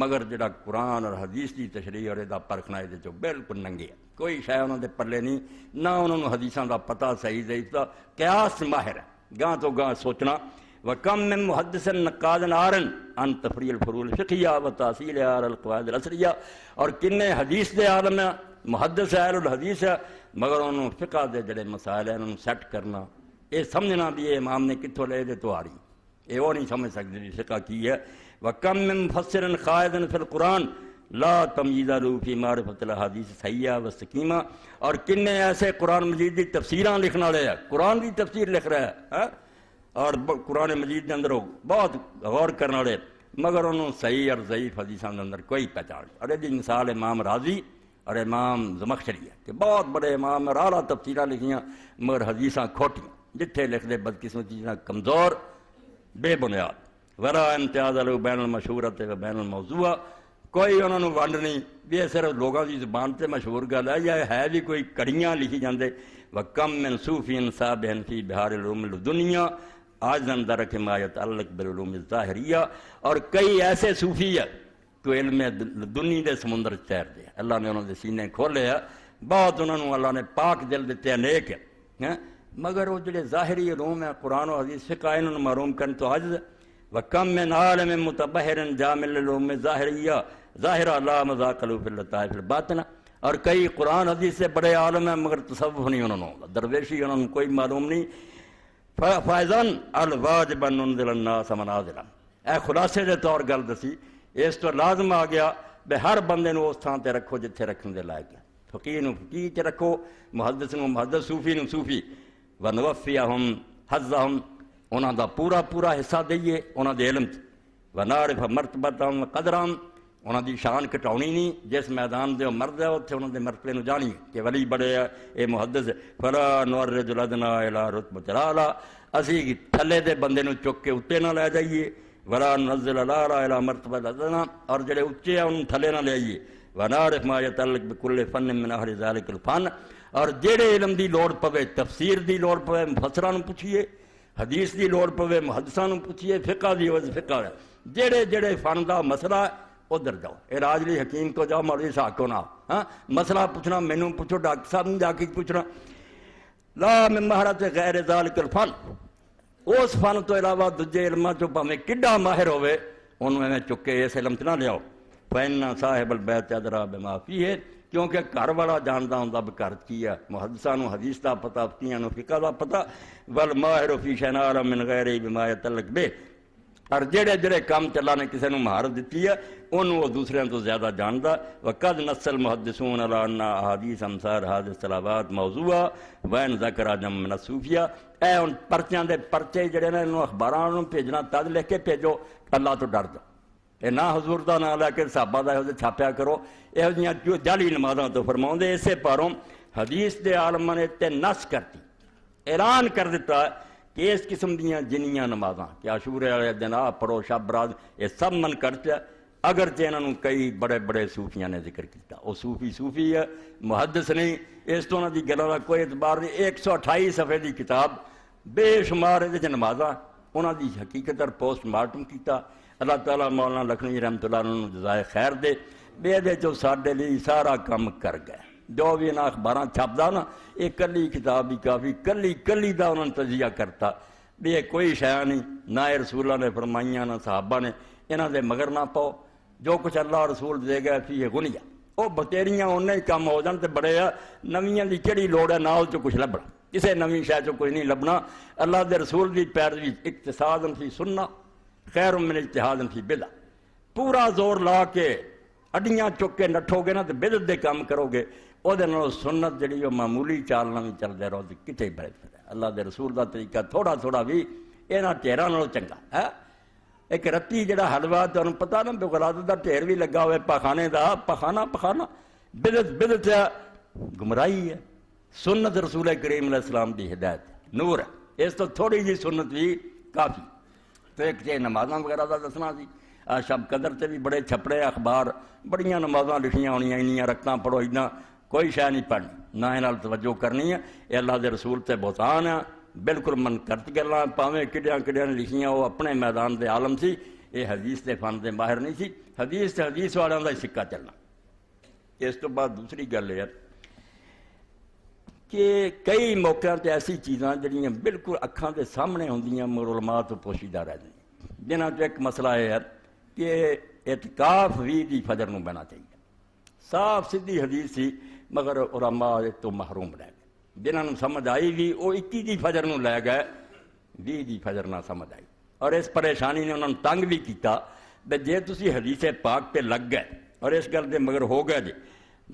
Speaker 1: مگر جڑا قرآن اور حدیث دی تشریح اور دا پرکھنا دے چو بالکل ننگے، کوئی شے انہوں دے پلے نہیں، نہ انہوں نے حدیثاں دا پتہ صحیح ضعیف دا، قیاس ماہر ہے، گاں تو گاں سوچنا۔ وَكَمْ مِن مُحَدِّثٍ نَقَّادٍ عَارٍ عَن تَفْرِيعِ الْفُرُوعِ الْفِقْهِيَّةِ وَتَأْصِيلِهَا عَلَى الْقَوَاعِدِ الْأَصْلِيَّةِ، اور کنے حدیث دے عالم ہے، محدث اہل الحدیث ہے، مگر انہوں فقہ دے جڑے مسائل ہیں انہوں سیٹ کرنا، یہ سمجھنا بھی یہ امام نے کتوں لے دے تو آ رہی، یہ وہ نہیں سمجھ سکتے فقہ کی ہے۔ وَكَمْ مِن مُفَسِّرٍ قَائِدٍ فِي الْقُرْآنِ لا تمييز له في معرفة الحدیث صحیحہ و سقیمہ، اور کنے ایسے قرآن مجید دی تفسیراں لکھنا لے ہے، قرآن دی تفسیر لکھ رہا ہے اور قرآن مجید کے اندر بہت غور کرنے والے، مگر انہوں صحیح اور ضعیف حدیثاں کے اندر کوئی پہچان نہیں۔ اور یہ مثال امام راضی اور امام زمخشری ہے کہ بہت بڑے امام اور اعلیٰ تفسیراں لکھیاں مگر حدیثاں کھوٹیاں، جتھے لکھ دے بدقسمتی چیزاں کمزور بے بنیاد۔ ولا امتیاز له بین المشہورۃ و بین الموضوع، کوئی انہوں نے ونڈ نہیں بھی یہ صرف لوگوں کی زبان سے مشہور گل ہے یا ہے بھی کوئی کڑیاں لکھی جاندے۔ وَكَمْ مِن صُوفٍ صَابِحٍ فِي بِحَارِ الْعُلُومِ الدُّنْيَا عاجزاً دَرَكِ مَا يَتَعَلَّقُ بِالْعُلُومِ الظَّاهِرِيَّةِ، اور کئی ایسے صوفی ہے تو علم دنیا دے سمندر تیر دے، اللہ نے انہوں نے سینے کھولے ہیں، بہت انہوں نے اللہ نے پاک دل دیتے ہیں، نیک ہے، مگر وہ جڑے ظاہری علوم ہیں قرآن و حدیث فقہ انہوں نے معروم کرنے تو عاجز ہے۔ وَكَمْ مِنْ عَالِمٍ مُتَبَحِّرٍ جَامِعٍ لِلْعُلُومِ الظَّاهِرِيَّةِ ظاہرہ لا مذاق له فی اللطائف الباطنہ، اور کئی قرآن حدیث سے بڑے عالم ہیں مگر تصوف نہیں انہوں نے، درویشی انہوں نے کوئی معلوم نہیں۔ فائزن الواجب ان ننزل الناس منازل، اے خلاصے دے طور گل دسی، اس تو لازم آ گیا بے ہر بندے نو اس تھان تے رکھو جتھے رکھن دے لائق ہے، فقیہ نو فقیہ تے رکھو، محدث نو محدث، صوفی نو صوفی، ونوفیہم حظہم، انہاں دا پورا پورا حصہ دئیے انہاں دے علم ونعرف مرتبتہم وقدرہم، انہاں دی شان کٹاؤنی نہیں، جس میدان دے مرد ہے اتھے انہاں دے مرتبے نو جانی کہ ولی بڑے ہے اے محدث ہے۔ فلا نورج الادنی الی رتبۃ الاعلی، اسی تھلے دے بندے نو چک کے اتے نہ لے جائیے، ولا ننزل الاعلی الی مرتبۃ الادنی، اور جڑے اونچے ہیں انہوں تھلے نہ لے آئیے۔ ونعرف ما يتعلق بكل فن من اہل ذلك الفن، اور جڑے علم دی لوڑ پوے، تفسیر دی لوڑ پوے مفسراں نو پوچھیے، حدیث دی لوڑ پوے محدثاں نو پوچھیے، فقہ دی وجہ فقہ ہے، جڑے جڑے فن دا مسئلہ ادھر جاؤ، علاج لی حکیم کو جاؤ، مولوی صاحب کو نہ، مسئلہ پوچھنا مینوں پوچھو، ڈاکٹر صاحب نے جا کے پوچھنا۔ لا من مہارت غیر ذالک الفن، اس فن تو علاوہ دجے علماں چوں بھاویں کڈا ماہر ہوئے انہوں نے چکے اس علم چ نہ لیاؤ۔ فإن صاحب البیت ادری بما فیہ، کیونکہ گھر والا جاندا ہوندا بھی گھر کی ہے، محدثاں نو حدیث دا پتہ، فقیہاں نو فقہ دا پتہ، والماہر فی شیء اعلم من غیرہ بما یتعلق بہ، اور جڑے جڑے کام اللہ نے کسی نے مہارت دیتی ہے انہوں وہ دوسرے تو زیادہ جانتا۔ وقد نص المحدثون علی ان احادیث امثال هذه الصلوات موضوعہ وین ذکر جم من الصوفیہ، اے ان پرچیاں دے پرچے جڑے نے انہوں اخباراں نوں بھیجنا تد لکھ کے بھیجو اللہ تو ڈر جاؤ، اے نہ حضور دا نام لے کے صحابہ دا یہ چھاپیا کرو، یہ جیاں جعلی نمازاں تو فرماؤندے۔ اسے پاروں حدیث دے عالماں نے تے نص کرتی، اعلان کر دیتا کہ اس قسم دیاں جنیاں نمازاں کہ عاشورے والے دن آ پڑھو، شب برات، یہ سب من کرتے ہیں، اگرچہ انہوں کئی بڑے بڑے صوفیاں نے ذکر کیتا، وہ صوفی ہے، محدث نہیں، اس تو انہوں دی گلاں دا کوئی اعتبار نہیں۔ 128 صفحے دی کتاب، بے شمار یہ نمازاں، انہوں دی حقیقت اور پوسٹ مارٹم کیتا۔ اللہ تعالیٰ مولانا لکھنوی رحمۃ اللہ عنہ جزائے خیر دے، بے دے چو ساڈے لیے سارا کام کر گئے، جو بھی انہاں اخباراں چھپدا نا، یہ کلی کتاب ہی کافی، کلی کلی دا انہوں نے تجزیہ کرتا بھی یہ کوئی شے نہیں، نہ رسول اللہ نے فرمائیاں نہ صحابہ نے، انہاں دے مگر نہ پاؤ، جو کچھ اللہ رسول دے گئے فی غنیہ، وہ بتیریاں انہیں ہی کم ہو جان تے بڑے آ، نویاں دی کیڑی لوڑ ہے نال چ کچھ لبنا، کسے نویں شے چ کوئی نہیں لبنا۔ اللہ دے رسول دی پیروی اقتصاد فی سنہ خیر من اجتہاد فی بدع، پورا زور لا کے اڈیاں چک کے نٹھو گے نا تو بدعت دے کام کرو گے، وہ سنت جڑی وہ معمولی چالنا بھی چلتے رہو تو کتنے بڑے پھر اللہ دے رسول دا طریقہ تھوڑا تھوڑا بھی یہاں ٹھیروں نالوں چنگا ہے۔ ایک رتی جڑا حلوا تمہیں پتا نا بغلات دا ٹھیر بھی لگا ہوئے پخانے دا پخانا بدعت گمراہی ہے۔ سنت رسول کریم علیہ السلام دی ہدایت نور ہے، اس تو تھوڑی جی سنت بھی کافی۔ تو ایک چیز نمازاں وغیرہ دا دسنا سی، شب قدر تے بھی بڑے چھپڑے اخبار بڑیاں نمازاں لکھیاں ہونیاں، انیاں رکھتاں پڑھو، اتنا کوئی شے نہیں پڑھنی، نہ انال توجہ کرنی ہے، یہ اللہ دے رسول تے بہتان ہے، بالکل منکرت گلاں پاویں کڈیاں نے لکھیاں، وہ اپنے میدان دے عالم سی، یہ حدیث دے فن دے ماہر نہیں سی، حدیث تے حدیث والیاں دا سکہ چلنا۔ اس تو بعد دوسری گل ہے کہ کئی موقعوں تے ایسی چیزاں جڑیاں بالکل اکھاں دے سامنے ہوندیاں مگر علماء تو پوشیدہ رہندیاں، جنہاں چ ایک مسئلہ ہے کہ اعتکاف بھی دی فجر نوں بہنا چاہیے۔ صاف سیدھی حدیث سی مگر علماء تو محروم رہ گئے، جنہاں نوں سمجھ آئی بھی وہ 21 دی فجر نوں لے گئے، 20 دی فجر نہ سمجھ آئی، اور اس پریشانی نے انہوں نے تنگ بھی کیتا کہ جے تسی حدیث پاک پہ لگ گئے اور اس گل دے مگر ہو گئے جے،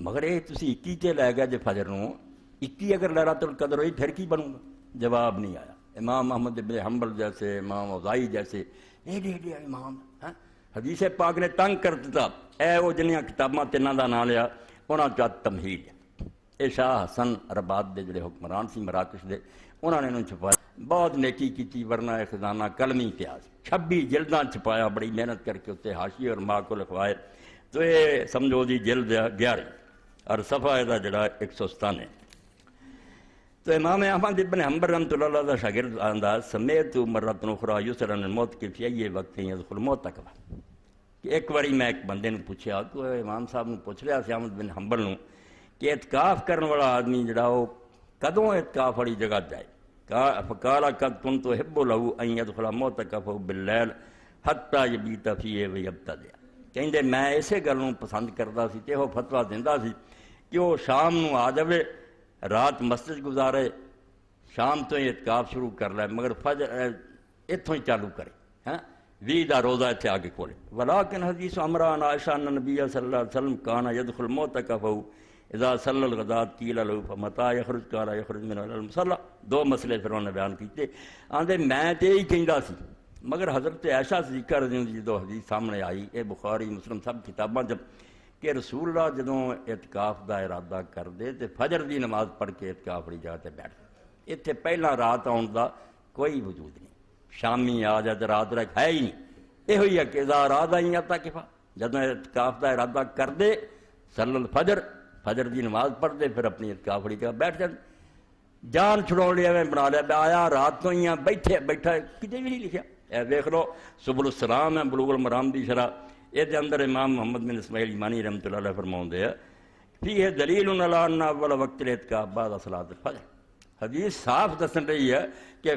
Speaker 1: مگر یہ تسی 21 تے لے گئے جے فجر نوں، 21 اگر لیلۃ القدر ہوئی پھر کی بنوں گا؟ جواب نہیں آیا۔ امام احمد بن حنبل جیسے، امام اوزائی جیسے ایڈے امام حدیث پاک نے تنگ کر دیتا، اے وہ جنیاں کتاباں تیناں دا نام لیا انہاں چا تمہید ہے۔ اے شاہ حسن رباط دے جڑے حکمران سی مراکش دے، انہوں نے انہوں چھپایا، بہت نیکی کیتی، ورنہ خزانہ قلمی پیاز 26 جلداں چھپایا، بڑی محنت کر کے اتنے حاشیے اور ماں کو لکھوائے، تو یہ سمجھو جی جلد 11 اور صفحہ دا جڑا 197۔ تو امام احمد بن حنبل رحمۃ اللہ علیہ دا شاگرد انداز سمیت مرۃ اخری یسرا الموت کے فی ای وقت یدخل الموت تک، کہ ایک باری میں ایک بندے نے پوچھا کہ امام صاحب نے پوچھ لیا سی احمد بن حنبل نوں کہ اعتکاف کرنے والا آدمی جڑا وہ کدوں اعتکاف والی جگہ جائے؟ فقال قد كنت احب له ان يدخل معتكفه بالليل حتى يبيت فيه ويبتدع، کہندے میں اسے گل نوں پسند کردا سی تے وہ فتویٰ دیندا سی کہ وہ شام نوں آ جاوے، رات مسجد گزارے، شام تو ہی اعتکاف شروع کر لے، مگر فجر اتوں ہی چالو کرے، ہاں 20 دا روزہ اتنے آ کے کھولے۔ ولكن حدیث عمران عائشہ ان نبی صلی اللہ علیہ وسلم کان يدخل معتكفه اذا صلی الغداۃ قیل له فمتى یخرج قال یخرج من المصلی۔ دو مسئلے پھر انہوں نے بیان کیتے، آندے میں تے ہی کہندا سی، مگر حضرت عائشہ صدیقہ رضی اللہ عنہا جدوں حدیث سامنے آئی، اے بخاری مسلم سب کتاباں جب کہ رسول اللہ جدوں اعتکاف دا ارادہ کر دے تے فجر دی نماز پڑھ کے اعتکاف والی جگہ تے بیٹھ دے، اتنے پہلا رات آن دا کوئی وجود نہیں، شامی آ جائے رات رکھ ہے ہی نہیں، یہ ہوئی ہے کہ اذا اراد ان یعتکف، جدوں اعتکاف دا ارادہ کر دے صلی الفجر، فجر دی نماز پڑھ دے، پھر اپنی اعتکاف والی جگہ بیٹھ جائے، جان چھڑاؤ لیا میں بنا لیا آیا رات تو ہی بیٹھا کتنے بھی نہیں لکھا، اے دیکھ لو سبل السلام ہے بلوغ المرام دی شرح، یہ اندر امام محمد بن اسماعیل ایمانی رحمۃ اللہ علیہ فرماؤندے ہیں فیہ دلیل علی ان اول وقت الاعتکاف بعد صلاۃ الفجر، حدیث صاف دسن رہی ہے کہ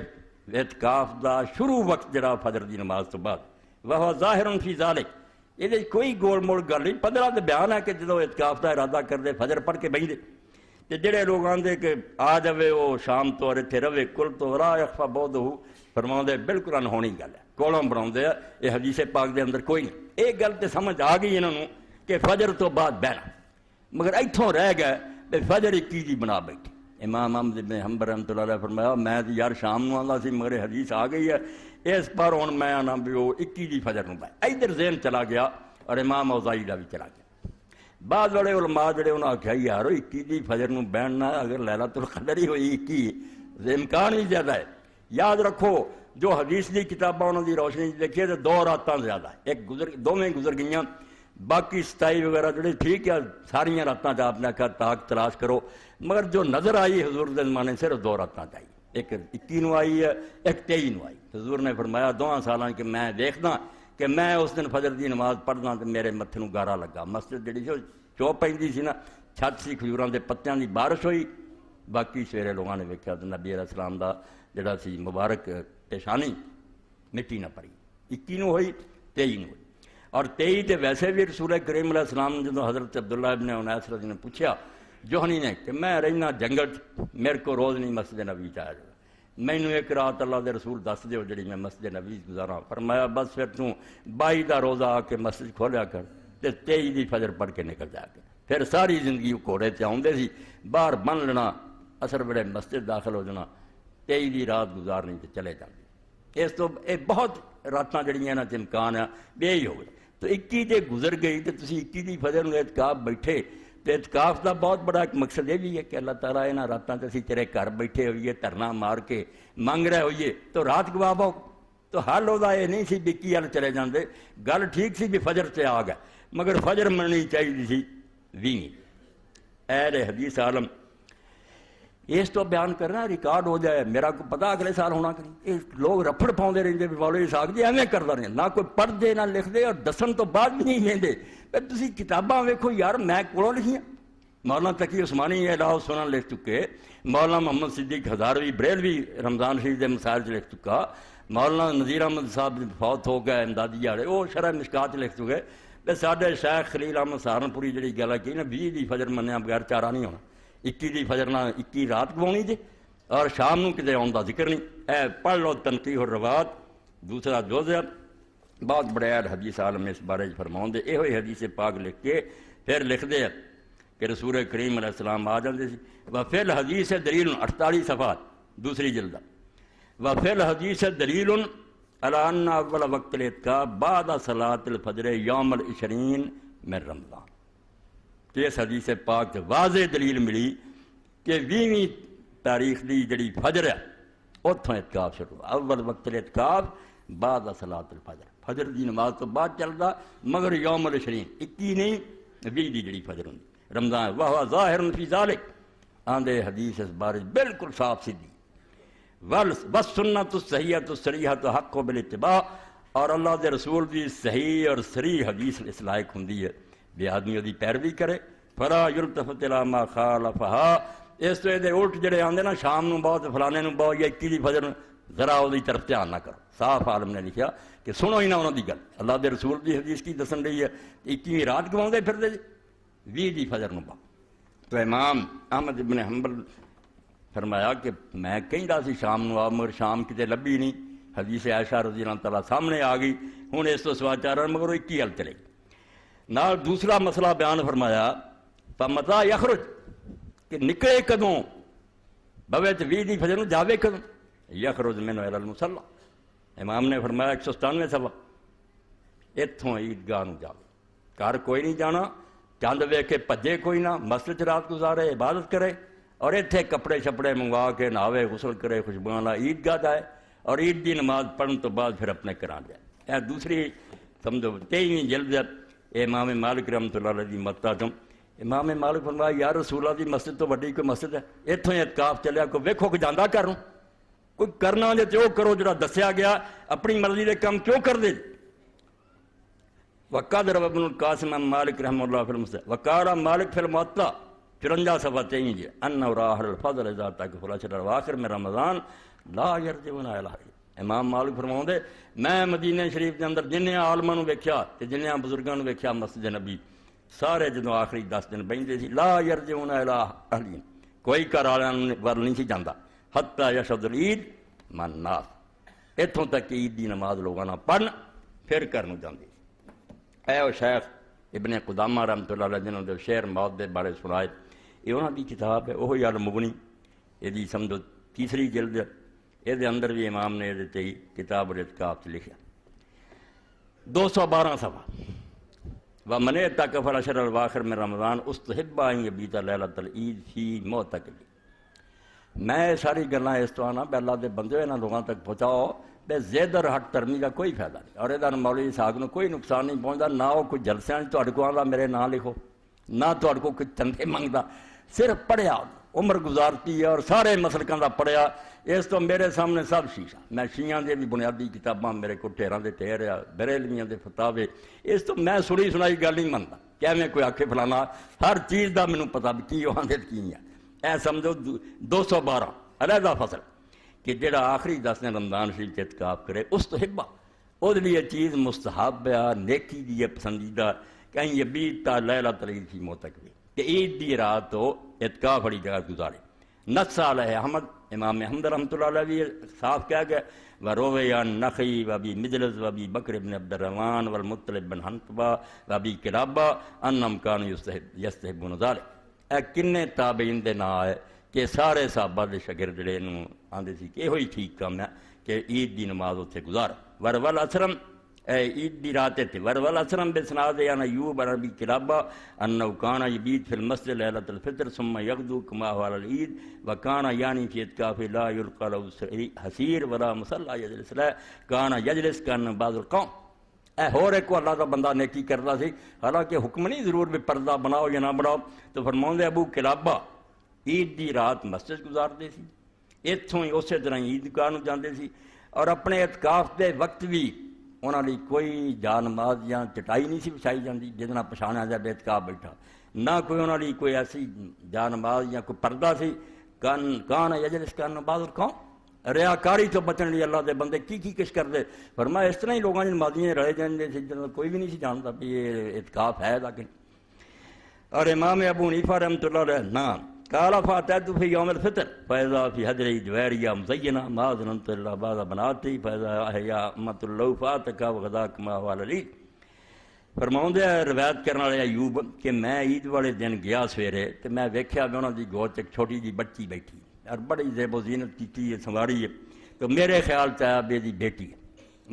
Speaker 1: اعتکاف دا شروع وقت جڑا فجر دی نماز تو بعد، وہ ظاہر فی ذالک، یہ کوئی گول موڑ گل نہیں، 15 دے بیان ہے کہ جدو اعتکاف دا ارادہ کر دے فجر پڑھ کے بہن دے، تے جڑے لوگ آندے کہ آ جاوے وہ شام تو اور اتنے رہے کل تو لا یخفی بعضہ، فرماؤندے بالکل انہونی گل ہے، کولوں بناؤندے یہ حدیث پاک دے اندر کوئی نہیں، ایک گل تے سمجھ آ گئی انہوں نے کہ فجر تو بعد بہنا، مگر ایتھوں رہ گئے کہ فجر 21 دی بنا بیٹھے۔ امام احمد بن حنبل رحمۃ اللہ علیہ فرمایا میں یار شام نوں آندا سی مگر حدیث آ گئی ہے اس پر ہن میں آنا بھی وہ 21 دی فجر نوں بہ، ادھر ذہن چلا گیا اور امام اوزائی دا بھی چلا گیا۔ بعض بڑے علماء جڑے انہوں نے آخیا یار 21 دی فجر نوں بہنا اگر لیلۃ القدر ہی ہوئی 21 امکان بھی زیادہ ہے، یاد رکھو جو حدیث دی کتاباں انہوں دی روشنی دیکھیے تو 2 راتاں زیادہ ہے، ایک دوویں گزر گئیاں، باقی 27 وغیرہ جڑے ٹھیک ہے ساریاں راتاں آپ نے کہا تاک تلاش کرو، مگر جو نظر آئی حضور دے زمانے صرف 2 راتاں چاہیے، ایک 21 نو آئی ہے ایک 23 نو آئی۔ حضور نے فرمایا 2 سالاں کہ میں دیکھنا کہ میں اس دن فجر دی نماز پڑھنا تو میرے متھے نوں گارا لگا، مسجد جڑی سی چوپ پیندی سی نا، چھت سی کھجوراں دے پتیاں دی بارش ہوئی، باقی سویرے لوگوں نے ویکھیا تو نبی علیہ السلام دا جڑا سی مبارک پیشانی مٹی نہ پڑی، 21 نو ہوئی 23 نو ہوئی، اور 23 تے ویسے بھی رسول کریم علیہ السلام نے جدوں حضرت عبداللہ ابن انیس رضی نے پوچھا جوہنی نے کہ میں رہنا جنگل میرے کو روز نہیں مسجد نبی چاہیا جائے، مینوں ایک رات اللہ دے رسول دس دیو جڑی میں مسجد نبی گزاراں. فرمایا بس پھر توں 22 دا روزہ آ کے مسجد کھولیا کر تے 23 دی فجر پڑھ کے نکل جا کے. پھر ساری زندگی گھوڑے تے آؤندے سی، باہر بن لینا، اثر ویلے مسجد داخل ہو جانا، 23 دی رات گزارنی تے چلے جاندے. اس تو یہ بہت راتاں جڑیاں نا امکان ہے بے ہی ہو گئی. تو 21 تے گزر گئی تو تسی 21 دی فجر نوں اعتکاف بیٹھے. تو اعتکاف دا بہت بڑا ایک مقصد یہ بھی ہے کہ اللہ تعالیٰ یہاں راتاں تے اسی تیرے گھر بیٹھے ہوئیے دھرنا مار کے منگ رہے ہوئیے تو رات گوا پاؤ. تو حل وہ یہ نہیں سی بھی 21 وال چلے جاندے. گل ٹھیک سی بھی فجر سے آ گئے، مگر فجر مننی چاہیے سی 20. اہل حدیث عالم اس تو بیان کرنا ریکارڈ ہو جائے، میرا کو پتا اگلے سال ہونا کہ نہیں. لوگ رفڑ پاؤندے رہندے بھی مولوی صاحب جی ایویں کردا رہے، نہ کوئی پڑھ دے نہ لکھ دے اور دسن تو بعد بھی نہیں ویندے. تسی کتاباں ویکھو یار، میں کولوں لکھیاں. مولانا تقی عثمانی الہ سنن لکھ چکے، مولانا محمد صدیق ہزاروی بریلوی رمضان شریف دے مسائل لکھ چکا، مولانا نذیر احمد صاحب فوت ہو گئے امدادی والے، وہ شرح مشکات لکھ چکے. تے ساڈے شیخ خلیل احمد سہارنپوری جڑی گل کی نا 20 دی فجر منیا بغیر چارہ نہیں ہونا. 21 دی فجر نہ 21 رات گواؤنی جی اور شام نو کتے آن دا ذکر نہیں. اے پڑھ لو تنقیح الروات دوسرا جز ہے. بہت بڑے اہل حدیث عالم اس بارے فرماؤں دے. یہ ہوئی حدیث پاک لکھ کے پھر لکھ دے کہ رسول کریم علیہ السلام آ جاندے سی. وفی الحدیث دلیل 48 صفحات دوسری جلدہ. وفی الحدیث دلیل علی ان اول وقت الاعتکاف بعد صلاۃ الفجر یوم ال20 من رمضان. اس حدیث پاک سے واضح دلیل ملی کہ 20ویں تاریخ دی جڑی فجر ہے اتوں اعتکاف شروع. اول وقت الاعتکاف بعد صلاۃ الفجر، فجر دی نماز تو بعد چلدا، مگر یوم ال20 21 نہیں 20 دی جڑی فجر ہوندی رمضان. وہ ظاہر فی ذالک آندے حدیث اس بارے بالکل صاف سیدھی. والسنت الصحیحۃ الصریحۃ حق بالاتباع، اور اللہ دے رسول دی صحیح اور صریح حدیث اس لائق ہوندی ہے بھی آدمی دی پیروی کرے. فلا یلتفت الی ما خالفہا. اس تو یہ الٹ جڑے آندے نا شام نو بہت فلانے نو بہت یا 21 دی فجر ذرا وہ طرف دھیان نہ کرو. صاف عالم نے لکھا کہ سنو ہی نہ انہوں دی گل. اللہ دے رسول دی حدیث کی دسن رہی ہے 21ویں رات گواؤندے پھردے 20 دی فجر نو با. تو امام احمد بن حنبل فرمایا کہ میں کہندا سی شام نو آ، مگر شام کتے لبھی نہیں. حدیث عائشہ رضی اللہ تعالیٰ سامنے آ گئی. ہوں اس تو سوا چار مگر وہ 21 ہل چلے. نال دوسرا مسئلہ بیان فرمایا فمتا یخرج کہ نکلے کدوں بوے 20 دی فجر نو جاوے کدوں. یخرج منہ الی المصلی. امام نے فرمایا 197 صفحہ اتوں عیدگاہ نو جاوے. گھر کوئی نہیں جانا، چند ویکھ کے بھجے کوئی نہ، مسجد رات گزارے عبادت کرے اور اتنے کپڑے شپڑے منگوا کے نہاوے غسل کرے خوشبو والا عیدگاہ جائے اور عید دی نماز پڑھن تو بعد پھر اپنے گھر جائے. اے دوسری سمجھو 23ویں جلد امام مالک رحمۃ اللہ علیہ دی متعظم. امام مالک فرمایا یا رسول اللہ دی مسجد تو وڈی کوئی مسجد ہے، اتوں اعتکاف چلیا کوئی ویکھو کہ جانا کروں کوئی کرنا جے تو کرو جڑا دسیا گیا، اپنی مرضی دے کام کیوں کر دے. وقد روى ابن القاسم عن مالک رحمہ اللہ فی المسجد وقال مالک فی الموطا 54 صفحہ 23 جی انہ راہ الفضل اذا تکفل العشر الاواخر من رمضان لا یرجعون الی الحج. امام مالک فرماؤں دے میں مدینہ شریف کے اندر جنہیں عالماں نو ویکھیا تے جنہیں بزرگاں نو ویکھیا مسجد نبی سارے جدوں آخری 10 دن بہندے سی لا یرجعون الی اہلہم، کوئی گھر والےاں ور نہیں سی جاندا حتی یشهد العید مع الناس، اتوں تک کہ عید دی نماز لوگاں نال پڑھن پھر گھر نو جاندے. اے او شیخ ابن قدامہ رحمۃ اللہ علیہ جنہوں نے شعر موت دے بارے سنائے، یہ انہاں دی کتاب ہے وہی المغنی. یہ سمجھو تیسری جلد ہے. یہ اندر بھی امام نے یہ کتاب الاعتکاف لکھا 212 صفحہ. ومن اعتکف العشر الاواخر من رمضان استحب ان یبیت لیلۃ العید فی معتکف. میں ساری گلاں اس طرح نہ بے اللہ دے بندے انہاں لوگاں تک پہنچاؤ بے زید اور ہٹ ترمی کا کوئی فائدہ نہیں اور یہ مولوی صاحب نو کوئی نقصان نہیں پہنچتا. نہ وہ کوئی جلسے تہاڈے کو آندا میرے نام لکھو، نہ تہاڈے کو کوئی چندے منگدا، صرف پڑھیا عمر گزارتی ہے اور سارے مسلکاں دا پڑھیا. اس تو میرے سامنے سب شیشہ. میں شیعہ دے بھی بنیادی کتاباں میرے کو ٹھیراں دے ٹھیر آ، بریلویاں دے فتاوے. اس تو میں سنی سنائی گل نہیں منتا کہ میں کوئی آکھے فلانا، ہر چیز دا مینوں پتہ بھی کی آندے کی ہے. اے سمجھو 212 علیحدہ فصل کہ جڑا آخری 10 دن رمضان شریف اعتکاف کرے اس تو حبا وہ لیے چیز مستحب ہے، نیکی دی ہے، پسندیدہ کہیں یہ بیت تا لیلۃ العید فی معتکف کہ عید دی رات تو اعتکاف والی جگہ گزارے. نص علیہ احمد امام حمد رحمۃ اللہ علیہ بھی صاف کیا گیا وروی عن نخی وابی مجلس وابی بکر بن عبد الرحمن والمطلب بن حنطبہ وابی کلابہ انہم کانوا یستحبون ذالک۔ اے کنے تابعین دے نا ہے کہ سارے صحابہ دے شاگرد جڑے نو آندے سی کہ یہ ہوئی ٹھیک کام ہے کہ عید دی نماز اتنے گزار ورول اسرم عید دی رات تھے ورول اسرم بسناد عن ایوب عن ابی کلابہ انہ کان یبیت فی المسجد لیلۃ الفطر ثم یغدو کما هو علی العید وکان یعنی فی اعتکاف لا یلقى له حسیر ولا مصلی یجلس له کان یجلس کان بعض القوم۔ اے ہور ایک اللہ کا بندہ نیکی کرتا سی، حالانکہ حکم نہیں ضرور بھی پردہ بناؤ یا نہ بناؤ، تو فرماؤں ابو کلابہ عید دی رات مسجد گزارتے سی، اتوں ہی اسی طرح عیدگاہ نو جاندے سی، اور اپنے اعتکاف دے وقت بھی انہاں لئی کوئی جا نماز یا چٹائی نہیں سی بچھائی جاندی جس نال پچھاڑیا جائے اعتکاف بیٹھا، نہ کوئی انہاں لئی کوئی ایسی جا نماز یا کوئی پردہ سی۔ کان یجلس کان بعض القوم، ریاکاری تو بچن لیے اللہ دے بندے کی کش کردے، فرمایا اس طرح ہی لوگاں نمازیاں رلے جاندے سی جنہاں کوئی بھی نہیں سی جانتا بھی یہ اعتکاف ہے لیکن۔ اور امام ابو حنیفہ رحمۃ اللہ علیہ نام قال فاتحت فی یوم الفطر فاذا فی حجری جویریہ مزینہ ما ظننت الا بعض بناتی فاذا احیا امۃ اللہ فاتکا وغدا کما هو علی العید۔ فرماؤں دے روایت کرنے والے ایوب کہ میں عید والے دن گیا سویرے تو میں ویکھیا کہ انہاں دی گود ایک چھوٹی جی بچی بیٹھی اور بڑی زیب و زینت کی ہے سنواری ہے، تو میرے خیال چاہیا بے دی بیٹی ہے،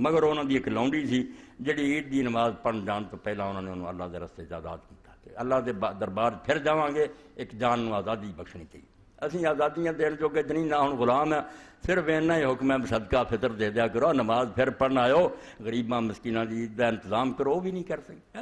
Speaker 1: مگر انہوں دی ایک لونڈی سی جڑی عید دی نماز پڑھن جان تو پہلا انہوں نے انہوں اللہ دے رستے آزاد کیتا کہ اللہ دے دربار پھر جاواں گے ایک جان نو آزادی بخشنی چاہیے۔ اسی آزادیاں دین جو کہ نہیں نہ ہن غلام ہے، صرف اینا ہی حکم ہے صدقہ فطر دے دیا کرو، نماز پھر پڑھنا آؤ، غریباں مسکیناں دی عید دا انتظام کرو، وہ بھی نہیں کر سکتے۔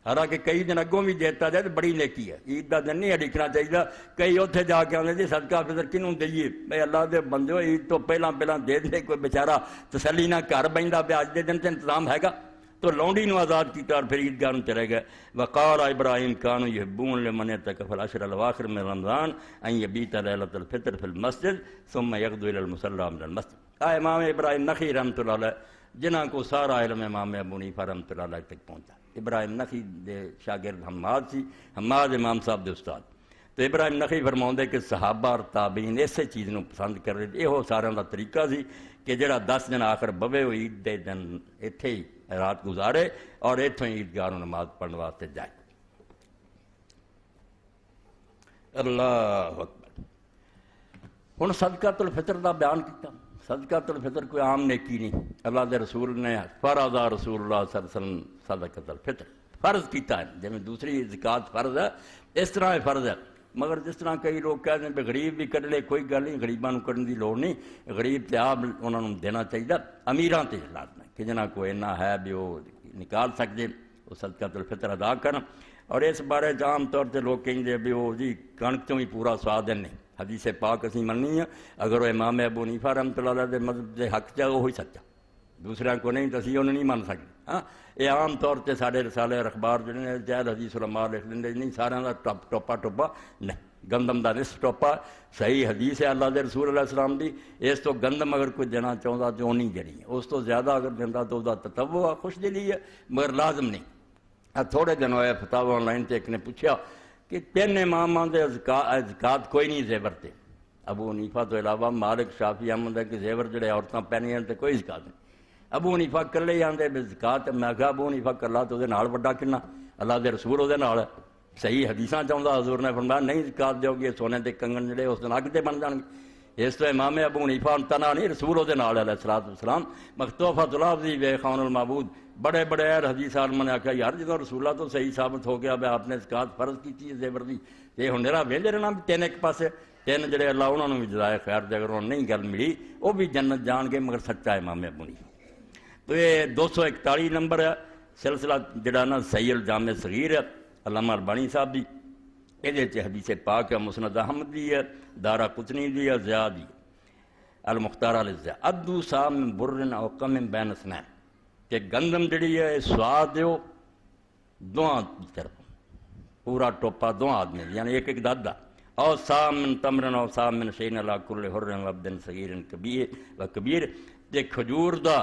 Speaker 1: حالانکہ کئی دن اگوں بھی دیتا جائے تو بڑی نیکی ہے، عید کا دن نہیں اڈکنا چاہیے۔ کئی اتنے جا کے آتے جی صدقہ فطر کنوں دئیے، بھائی اللہ دے بندو عید تو پہلا دے دے، کوئی بیچارہ تسلی نہ گھر بہندا پیا، اج دے دن تے انتظام ہے گا، تو لونڈی نو آزاد کیتا اور پھر عیدگاہ نو چلے گئے۔ وقال ابراہیم کانوا یحبون لمن اعتکف العشر الاواخر من رمضان ان یبیت لیلۃ الفطر فی المسجد ثم یغدو الی المصلی من المسجد۔ امام ابراہیم نخعی رحمۃ اللہ علیہ جنہاں کو سارا علم امام ابو حنیفہ رحمۃ اللہ علیہ تک پہنچا۔ ابراہیم نخعی دے شاگرد حماد سی، حماد امام صاحب دے استاد، تو ابراہیم نخعی فرماؤندے کہ صحابہ اور تابعین اسے چیز نو پسند کر رہے، یہ سارے دا طریقہ سی کہ جڑا 10 دن آخر بوے وہ عید دے دن ایتھے ہی رات گزارے اور ایتھوں ہی عیدگاہ نماز پڑھنے واسطے جائے۔ اللہ اکبر۔ ہن صدقۃ الفطر دا بیان کیتا۔ صدقۃ الفطر کوئی عام نیکی نہیں، اللہ دے رسول نے فرض رسول اللہ صلی اللہ علیہ وسلم صدقۃ الفطر فرض کیتا ہے، جیسے دوسری زکوٰۃ فرض ہے اس طرح فرض ہے، مگر جس طرح کئی لوگ کہتے ہیں کہ غریب بھی کر لے کوئی گل نہیں، غریباں کڈن دی لوڑ نہیں، غریب تے آپ انہوں نے دینا چاہیے، امیراں تے لازم ہے کہ جنہاں کو اینا ہے بھی وہ نکال سکتے وہ صدقۃ الفطر ادا کرن۔ اور اس بارے عام طور سے لوگ کہیں گے بھی وہ جی کنک تو ہی پورا سواد نہیں، حدیث پاک اسی مننی ہے، اگر وہ امام ابو حنیفہ رحمۃ اللہ علیہ دے مذہب دے حق چاہے وہی سچا، دوسرے کو نہیں تو اسی انہیں نہیں من سکتے۔ ہاں یہ عام طور سے سارے رسالے اور اخبار جڑے جہل حدیث علماء لکھ دیں نہیں، سارا کا ٹوپا نہیں، گندم دا نصف ٹوپا صحیح حدیث ہے اللہ دے رسول علیہ السلام دی، اس تو گندم اگر کوئی دینا چاہتا تو وہ نہیں جڑی ہے، اس تو زیادہ اگر دینا تو وہ تطوع ہے، خوش دلی ہے، مگر لازم نہیں۔ تھوڑے دن ہوئے فتاوی آن لائن تے ایک نے پوچھا کہ 3 اماماں دے زکوٰۃ کوئی نہیں زیور تے، ابو حنیفہ تو علاوہ مالک شافعی احمد ہے کہ زیور جڑے عورتاں پہنیاں تے کوئی زکوٰۃ نہیں۔ ابو حنیفہ کلے ہی آندے بے زکوٰۃ، میں کہا ابو حنیفہ کلا تو دے نال وڈا کنا، اللہ دے رسول دے نال ہے، صحیح حدیثاں چاہتا حضور نے فرمایا نہیں زکوٰۃ دیو گے سونے دے کنگن جڑے اس دن اگ دے بن جان گے، اس تو امام ابو حنیفہ تنا نہیں رسول دے نال علیہ الصلوۃ والسلام۔ مختوفۃ الافضی بے خان المعبود بڑے بڑے حدیث عالم نے آخیا یار جدوں رسول اللہ تو صحیح ثابت ہو گیا آپ نے زکوٰۃ فرض کی ہے زیور دی، تے ہن میرا ویلے رہنا 3 ایک پاسے، 3 جڑے اللہ انہوں نے بھی جزائے خیر دے، اگر انہوں نے نہیں گل ملی وہ بھی جنت جان گے، مگر سچا امام ابو حنیفہ۔ تو یہ 241 نمبر ہے سلسلہ جڑا نا صحیح الجامع صغیر ہے علامہ البانی صاحب دی، یہ حدیث پاک ہے، مسند احمد دی ہے، دارا قطنی دی ہے، ضیاء دی المختار الضیاء ادو سا من برن او کم بین اثنین، کہ گندم جڑی ہے سوا دیو دواں طرف پورا ٹوپا 2 آدمی یعنی ایک ایک دادا، او سا من تمرن او سا من شین علی کل حر و عبد صغیر کبیر و کبیر، تے کھجور دا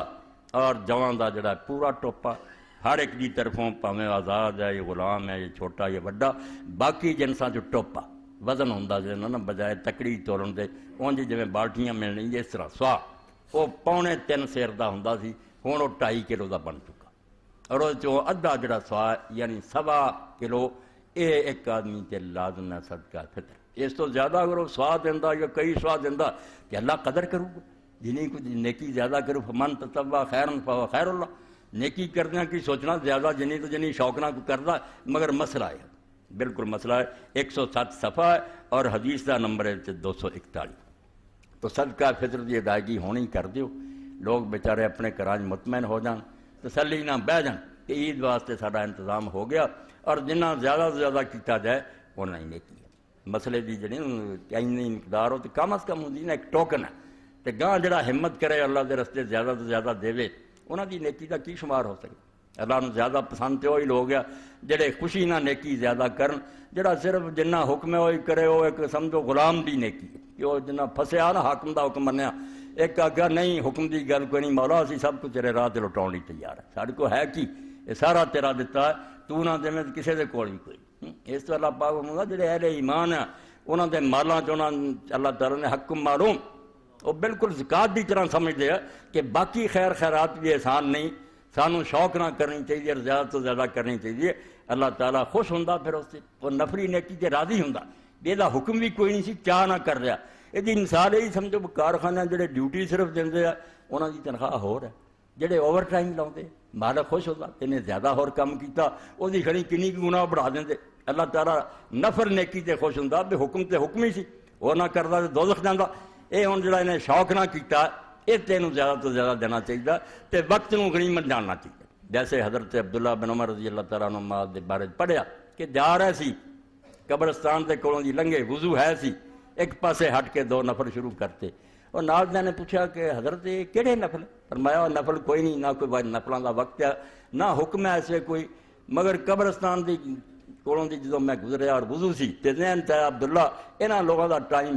Speaker 1: اور جوان دا جڑا پورا ٹوپا ہر ایک دی طرفوں پاویں آزاد ہے، یہ غلام ہے، یہ چھوٹا یہ بڑا، باقی جنساں جو ٹوپا وزن ہوندا جا نا بجائے تکڑی تولن دے اونج جویں بالٹیاں ملنی اس طرح سوا وہ 2.25 سیر دا ہوندا سی ہن وہ 2.5 کلو دا بن چکا اور وہ چوں ادھا جڑا سوا یعنی 1.25 کلو یہ ایک آدمی تے لازم ہے صدقہ فطر. اس تو زیادہ اگر وہ سوا دیندا یا کئی سوا دیندا کہ اللہ قدر کرو گا جنہیں کچھ نیکی زیادہ کرو فمن تطوع خیرا فہو خیر اللہ. نیکی کردیاں کی سوچنا زیادہ جنہیں تو جنہیں شوق نہ کوئی کردا مگر مسئلہ ہے بالکل مسئلہ ہے 107 صفحہ ہے اور حدیث کا نمبر ہے 241. تو صدقہ فطر کی ادائیگی ہونی کر دیو لوگ بیچارے اپنے گھراں مطمئن ہو جان تسلی نہ بہ جان کہ عید واسطے سارا انتظام ہو گیا اور جنہ زیادہ سے زیادہ کیتا جائے انہوں نے نیکی ہے. مسئلے کی جڑی اینی مقدار ہو تو کم از کم ہوندی نا ایک ٹوکن ہے تو گاں جڑا ہمت کرے اللہ دے رستے زیادہ تو زیادہ دے انہاں دی نیکی کا کی شمار ہو سکے. اللہ نو زیادہ پسند تو وہی لوگ ہے جڑے خوشی نہ نیکی زیادہ کرن جڑا صرف جنہ حکم ہے وہی کرے وہ ایک سمجھو غلام دی نیکی کہ وہ جنہ پھسیا نا حاکم دا حکم منیا ایک آگیا نہیں حکم دی گل کوئی نہیں مولا اسی سب کچھ تیرے راہ تے لٹاؤن لئی تیار ہے ساڈے کو ہے کی یہ سارا تیرا دتا ہے تو نہ دے کسے دے کول بھی کوئی. اس تو اللہ پاک فرماتا جڑے اہل ایمان ہیں انہاں دے مالاں چ انہاں اللہ تعالی نے حق معلوم وہ بالکل زکات دی طرح سمجھتے ہیں کہ باقی خیر خیرات بھی احسان نہیں سانو شوق نہ کرنی چاہیے اور زیادہ تو زیادہ کرنی چاہیے. اللہ تعالیٰ خوش ہوندا پھر اس سے وہ نفری نیکی تے راضی ہوندا یہ حکم بھی کوئی نہیں سی چاہ نہ کر رہا. یہ مثال یہی سمجھو کارخانہ جڑے ڈیوٹی صرف دے انہاں دی تنخواہ ہور ہے جڑے اوور ٹائم لاؤندے مالک خوش ہوتا انہیں زیادہ ہور کم کیتا وہ کھڑی کنی گناہ بڑھا دیں. اللہ تعالیٰ نفر نیکی تے خوش ہوندا بھی حکم تے حکم ہی سی وہ نہ کردا تے دوزخ جاندا. یہ ہوں جڑا انہیں شوق نہ کیتا یہ تینوں زیادہ تو زیادہ دینا چاہیے تے وقت نو غنیمت جاننا چاہیے. جیسے حضرت عبداللہ بن عمر رضی اللہ تعالیٰ عنہ دے بارے پڑھیا کہ جا رہے سی قبرستان دے کولوں دی لنگے وضو ہے سی ایک پاسے ہٹ کے 2 نفل شروع کرتے اور نال نے پوچھا کہ حضرت کہڑے نفل فرمایا نفل کوئی نہیں نہ کوئی نفلوں دا وقت ہے نہ حکم ہے ایسے کوئی مگر قبرستان دی کولوں دی جدوں میں گزریا اور وضو سی تے ذہن تے عبداللہ انہاں لوگوں دا ٹائم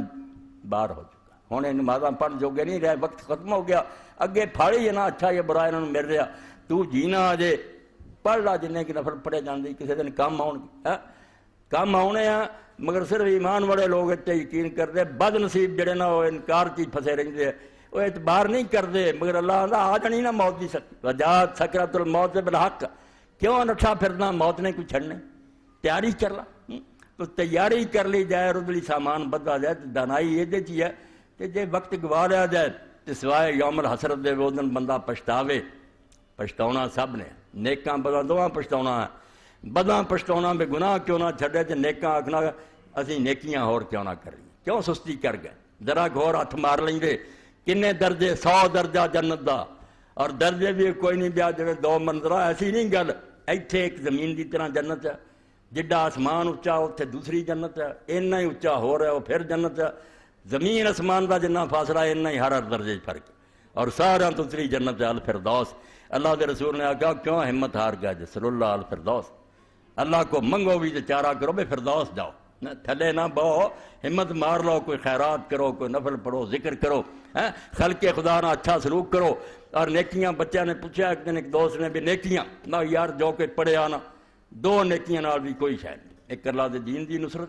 Speaker 1: باہر ہو چکا ہوں نمازاں پڑھ جوگے نہیں رہے وقت ختم ہو گیا اگے پھاڑی ہے نا اچھا یہ برا انہوں مل رہا تو جینا آجے پڑھ لا جنہیں کہ نفل پڑھے جاندے کسی دن کام کام آنے ہیں مگر صرف ایمان والے لوگ اتنے یقین کرتے بد نصیب جڑے نا وہ انکار چی پھسے رہتے وہ اعتبار نہیں کرتے مگر اللہ آندا آ جانی نا موت دی وجات سکرات الموت بالحق کیوں نٹھا پھرنا موت نے کوئی چھڑنے تیاری کر لا تو تیاری کر لی جائے ردلی سامان بدلا جائے تو دانائی یہ دے چی ہے کہ جے وقت گوا لیا جائے تو سوائے یوم الحسرت دے وہ دن بندہ پچھتاوے پچھتاؤنا سب نے نیکاں بداں دواں پچھتاؤنا ہے بداں پچھتاؤنا میں گناہ کیوں نہ چھڑے تے نیکاں آکھنا اسی نیکیاں اور کیوں نہ کر لی کیوں سستی کر گئے ذرا گھور ہاتھ مار لیں گے کنے درجے 100 درجہ جنت دا اور درجے بھی کوئی نہیں بیا جویں 2 منزلہ ایسی نہیں گل ایتھے ایک زمین دی طرح جنت ہے جڈا آسمان اچا اتنے دوسری جنت ہے اینا ہی اچا ہو رہا ہے وہ پھر جنت ہے زمین آسمان کا جنہ فاصلہ اینا ہی ہر درجے فرق اور سارا دوسری جنت ہے الفردوس. اللہ کے رسول نے آگا کیوں ہمت ہار گیا جسر اللہ الفردوس اللہ کو منگو بھی چارہ کرو بے فردوس جاؤ تھلے نہ بہو ہمت مار لو کوئی خیرات کرو کوئی نفل پڑھو ذکر کرو خلق خدا نہ اچھا سلوک کرو اور نیکیاں بچہ نے پوچھا ایک دن ایک دوست نے بھی نیکیاں نہ یار جو کہ پڑھے آنا 2 نیکیاں نال بھی کوئی شاید نہیں ایک اللہ دے دین دی نصرت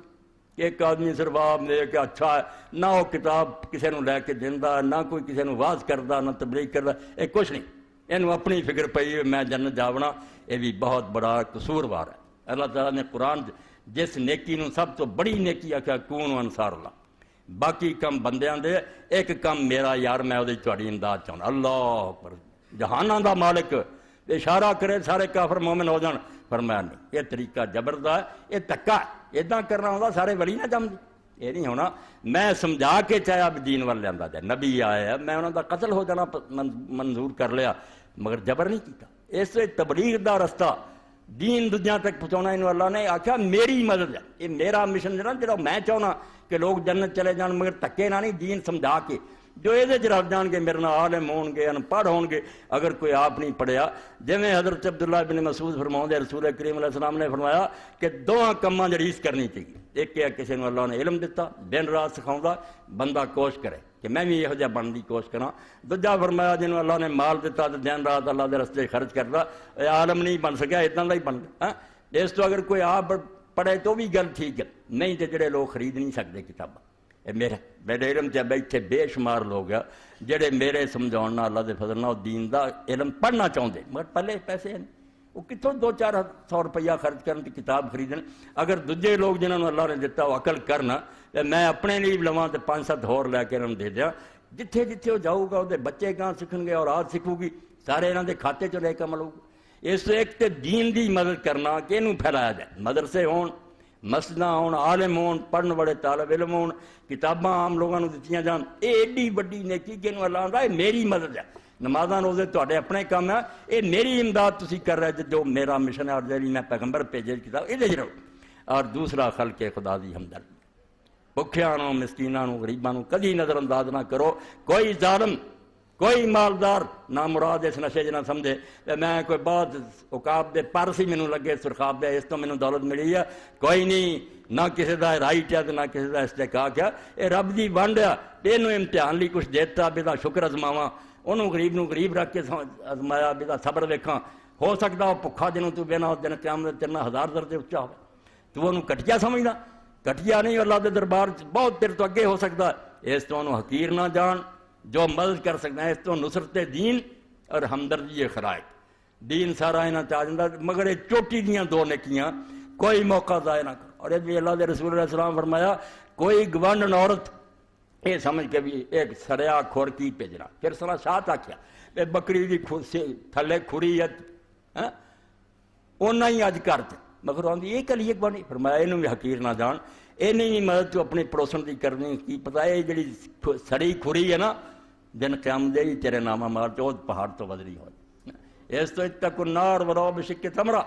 Speaker 1: ایک آدمی صرف آپ لے کے اچھا ہے نہ وہ کتاب کسی نو لے کے دینا نہ کوئی کسی نو واز کردا نہ تبلیغ کردا یہ کچھ نہیں انہوں اپنی فکر پئی میں جنت جاونا یہ بھی بہت بڑا قصوروار ہے. اللہ تعالیٰ نے قرآن جس نیکی نو سب تو بڑی نیکی آکھیا کون انصار اللہ باقی کم بندیاں دے ایک کم میرا یار میں وہ تہاڈی امداد چاہنا اللہ اکبر جہاناں دا مالک اشارہ کرے سارے کافر مومن ہو جان فرمایا نہیں یہ طریقہ جبر دا ہے یہ تکا ہے ادا کرنا ہوتا سارے ولی نہ جم یہ نہیں ہونا میں سمجھا کے چاہیا بھی دین وال لیا جائے نبی آئے ہے میں انہوں دا قتل ہو جانا منظور کر لیا مگر جبر نہیں کیتا. اس سے تبلیغ دا رستہ دین دنیا تک پہنچانا انہوں اللہ نے آخیا میری مدد ہے یہ میرا مشن جڑا میں چاہنا کہ لوگ جنت چلے جان مگر تکے نہ نہیں دین سمجھا کے جو یہ رل جان گے میرے نال عالم ہون گے انپڑھ ہون گے اگر کوئی آپ نہیں پڑھیا جویں حضرت عبداللہ بن مسعود فرماؤندے رسول کریم علیہ السلام نے فرمایا کہ 2 کماں جڑیس کرنی چاہیے ایک ہے کسی نے اللہ نے علم دیتا دن رات سکھاؤندا بندہ کوشش کرے کہ میں بھی یہو جہا بننے کی کوشش کراں. دوجا فرمایا جنہوں اللہ نے مال دیتا تو دن رات اللہ دے رستے خرچ کرتا عالم نہیں بن سکیا اتنا دا ہی بن گیا. اس تو اگر کوئی آپ پڑھے تو بھی گل ٹھیک ہے، نہیں تو جڑے لوگ خرید نہیں سکتے کتاباں. میرے علم سے بیٹھے بے شمار لوگ ہیں جڑے میرے سمجھاؤ اللہ دے فضل نال دین دا علم پڑھنا چاہتے مگر پہلے پیسے ہیں وہ کتوں 200-400 روپیہ خرچ کرن تے کتاب خریدن. اگر دوجے لوگ جنہوں نے اللہ نے دیتا وہ عقل کرنا میں اپنے لیے لواں تے 5-7 ہور لے کے انہوں دے دیا. جتھے جتھے وہ جاؤ گا وہ بچے کہاں سیکھن گے اور آج سیکھو گی سارے انہوں دے کھاتے چ لے کے عمل ہوگا. اس تو ایک تے دین دی مدد کرنا کہ انہوں پھیلایا جائے. مدرسے ہون، مسجداں ہون، عالم ہون، پڑھن بڑے طالب علم ہون، کتاباں عام لوگوں نے دتیاں جان. یہ ایڈی وڈی نیکی کہ انہوں اللہ آندا ہے میری مدد ہے. نمازاں روزے تواڈے اپنے کام ہے، یہ میری امداد تسی کر رہے جو میرا مشن ہے اور جی میں پیغمبر بھیجے کتاب یہ رہو. اور دوسرا خلق خدا دی ہمدردی، بھکھیاں نوں، مسکیناں نوں، غریباں نوں کدی نظر انداز نہ کرو. کوئی ظالم، کوئی مالدار نہ مراد اس نشے نہ سمجھے میں کوئی بہت عقاب دے پر سی مینوں لگے سرخاب دے اس تو مینوں دولت ملی ہے. کوئی نہیں، نہ کسی دا رائٹ ہے نہ کسی دا استحقاق ہے. یہ رب دی ونڈ ہے، اینوں امتحان لی کچھ دیتا بے شکر ازماواں. انہوں غریب نوں غریب رکھ کے ازمایا بے صبر ویکھاں. ہو سکتا وہ بھکھا دنوں تو بنا دن قیامت تیرنا 1000 درجے اچا ہو تو انہوں کٹیا سمجھنا. کٹیا نہیں، اللہ دے دربار بہت دیر تو اگے ہو سکتا ہے. اس تو انہوں حقیر نہ جان. جو مدد کر سکتا ہے اس تو نصرت دین اور ہمدردی خلائق. دین سارا یہاں چاہ جاتا مگر یہ چوٹی دیاں 2 نیکیاں کوئی موقع ضائع نہ کرو. اور یہ بھی اللہ دے رسول علیہ السلام فرمایا کوئی گوانڈن عورت یہ سمجھ کے بھی ایک سریا کھور کی بھیجنا. پھر سنا ساتھ آخیا بکری کی تھلے کھری ہے اُنہ ہی اج کرتے مگر آدھی یہ کلیے گوانی. فرمایا یہ بھی حقیر نہ جان. یہ نہیں مدد تو اپنی پڑوسن کی کرنی کی پتا یہ جی سڑی کھری ہے نا دن قیامت دے تیرے نامہ مار چوت پہاڑ تو بدلی ہو. اس تو تک نار ورو بشک تمرا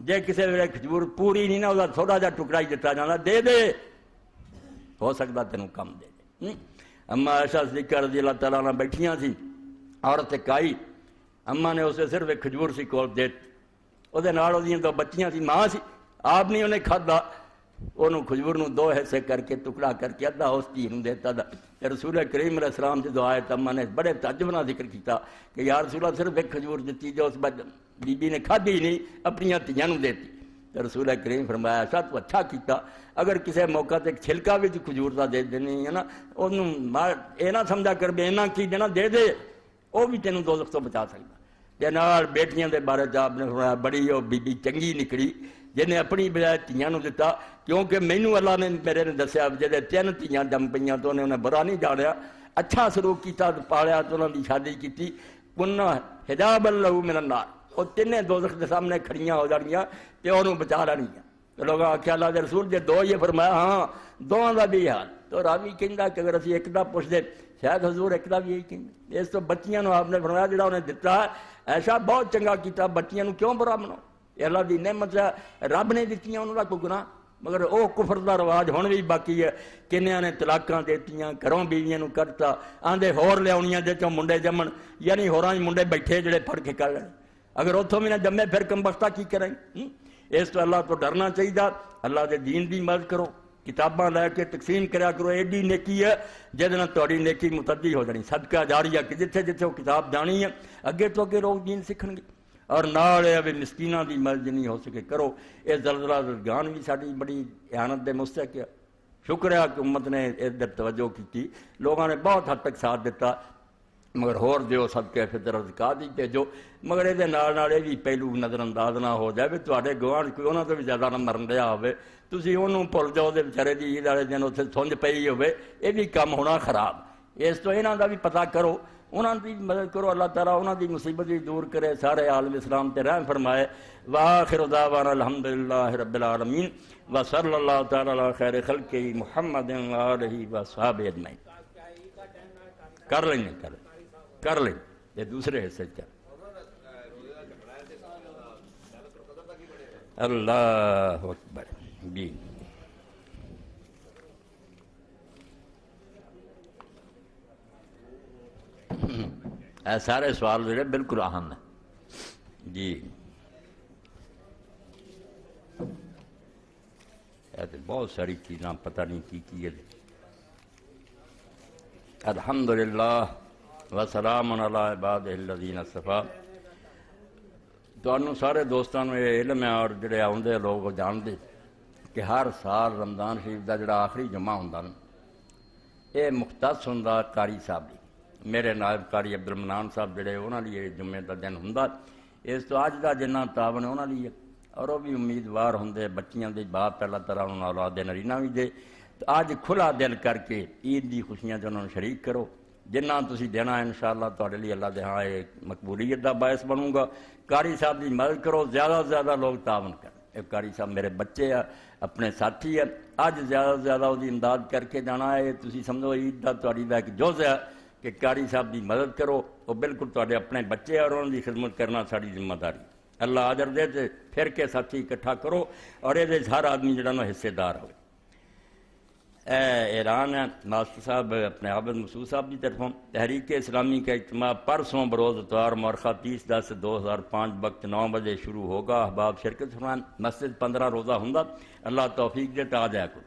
Speaker 1: جے کسی ویلے کھجور پوری نہیں نا وہ تھوڑا جا ٹکڑا ہی دتا جانا دے دے ہو سکتا تینوں کم دے دے. اما عائشہ صدیقہ رضی اللہ تعالیٰ عنہ بیٹھیاں سی عورت ایک آئی اما نے اسے صرف ایک کھجور سی کول دے وہ دو بچیاں سی ماں سی آپ نہیں انہیں کھادا انہوں کھجور نو 2 حصے کر کے ٹکڑا کر کے ادھا اس دھی نو دیتا دا. رسول کریم علیہ السلام جدو آئے تو اما نے بڑے تعجب نال ذکر کیتا کہ یا رسول اللہ صرف ایک کھجور دیتی جو اس بی بی نے کھادی نہیں اپنی دھیاں نو دیتی. تو رسول کریم فرمایا اچھا تو اچھا کیتا اگر کسی موقع تے چھلکا بھی کھجور دا دے دینی ہے نا انہوں یہ نہ سمجھا کر بھی اینا کی دینا دے دے وہ بھی تینوں دوزخ تو بچا سکتا. جنال بیٹیاں دے بارے آپ نے فرمایا بڑی وہ بی بی چنگی نکلی جنہیں اپنی بجائے دھیاں نو دتا کیونکہ مینوں اللہ نے میرے نے دسیا جہاں 3 دھیاں جم پئیاں تو انہیں برا نہیں جانیا اچھا سلوک کیتا پالیا تو انہوں نے شادی کی کننا حجاب لہو من النار وہ 3 دوزخ دے سامنے کھڑیاں ہو جانیاں تے انہوں بچا لینیاں. تو لوگ آخیا اللہ دے رسول جے 2 یہ فرمایا ہاں 2 دا بھی حال. تو راوی کہندا کہ اگر اسی ایک دا پوچھ دے شاید حضور ایک دا بھی یہی کہندے. اس تو بچیاں نو آپ نے فرمایا جڑا انہیں دتا ایسا بہت چنگا کیتا بچیاں نو کیوں برا منو یہ اللہ دی نعمت ہے رب نے دتیاں انہوں دا کوئی گناہ مگر وہ کفر دا رواج ہن بھی باقی ہے. کنیاں نے طلاقاں دیتیاں گھروں بیویاں نو کڈتا آندے ہور لیاونیاں جے چوں منڈے جمن یعنی ہوراں منڈے بیٹھے جڑے پڑھ کے کر لین اگر اتوں بھی نہ جمے پھر کم بختہ کی کریں. اس تو اللہ تو ڈرنا چاہیے. اللہ دے دین دی مدد کرو کتاباں لے کے تقسیم کریا کرو ایڈی نیکی ہے جہد نال تہاڈی نیکی متعدی ہو جانی صدقہ جاریہ کہ جتھے جتھے وہ کتاب جانی ہے اگے تو اگے لوگ دین سیکھن گے. اور نال بھی مسکیناں دی مدد جنی ہو سکے کرو. یہ زلزلہ زلزگان بھی ساری بڑی احانت دے مستحق ہے. شکر ہے کہ امت نے ادھر توجہ کی لوگوں نے بہت حد تک ساتھ دیتا مگر ہور دیو صدقہ فطر زکات دی بھیجو مگر یہ بھی پہلو نظر انداز نہ ہو جائے تے گوانڈ کوئی انہوں تو بھی زیادہ نہ مرن دیا ہوئے تسی انہوں بھول جاؤ بچارے کی عید والے دن اتنے سنج پئی ہوئے یہ بھی کام ہونا خراب. اس تو یہاں کا بھی پتہ کرو انہوں کی مدد کرو اللہ تعالیٰ انہوں کی مصیبت بھی دور کرے سارے عالم اسلام تے رحم فرمائے. وآخر دعوانا الحمدللہ رب العالمین وصلی اللہ تعالیٰ علی خیر خلقہ محمد وآلہ وصحابہ اجمعین. کر لیں یہ دوسرے حصے کیا اللہ اکبر جی. سارے سوال جو بالکل اہم ہیں جی. بہت ساری چیزاں پتہ نہیں کی ہے. الحمدللہ وسلام علی عبادہ الذین اصطفیٰ. تمہوں سارے دوستوں یہ علم ہے اور جڑے آدھے لوگ جانتے کہ ہر سال رمضان شریف کا جڑا آخری جمعہ ہوندا نا یہ مختص ہوندا قاری صاحب دی. میرے نائب قاری عبد المنان صاحب جڑے انہاں لیے جمعے کا دن ہوندا. اس تو اج دا جنہ تعاون انہاں لیے اور وہ بھی امیدوار ہوندے بچیاں دے باپ اللہ تعالیٰ انہوں اولاد نرینہ بھی دے. تو اج کھلا دل کر کے عید دی خوشیاں چ انہوں شریک کرو. جنہ تسی دینا انشاءاللہ تہاڈے لیے اللہ دے ہاں مقبولیت دا باعث بنوں گا. قاری صاحب دی مدد کرو, زیادہ سے زیادہ لوگ تعاون کریں. قاری صاحب میرے بچے ہیں, اپنے ساتھی ہیں, اج زیادہ سے زیادہ وہ امداد کر کے جانا ہے. تسی سمجھو عید دا تہاڈی دا ایک جز ہے کہ قاری صاحب دی مدد کرو. وہ بالکل تہاڈے اپنے بچے اور انہوں دی خدمت کرنا ساری ذمہ داری. اللہ اجر دے تے پھر کے ساتھی اکٹھا کرو اور یہ ہر آدمی جڑا نا حصے دار ہوئے. اعلان ہے ماسٹر صاحب اپنے عابد مسعود صاحب کی طرفوں تحریک اسلامی کا اجتماع پرسوں بروز اتوار مورخہ 30/10/2005 وقت 9 بجے شروع ہوگا. احباب شرکت فرمائیں. مسجد 15 روزہ ہوں. اللہ توفیق دے تا جائے کو.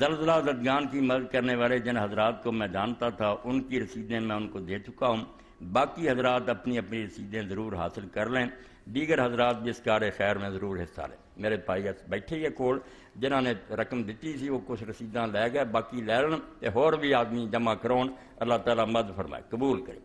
Speaker 1: زلزلہ زدگان کی مدد کرنے والے جن حضرات کو میں جانتا تھا ان کی رسیدیں میں ان کو دے چکا ہوں. باقی حضرات اپنی اپنی رسیدیں ضرور حاصل کر لیں. دیگر حضرات بھی اس کار خیر میں ضرور حصہ لیں. میرے بھائی بیٹھے ہی کول جنہوں نے رقم دیتی سی وہ کچھ رسیداں لے گئے, باقی لے لین تے ہور بھی آدمی جمع کراؤن. اللہ تعالیٰ مدد فرمائے, قبول کرے.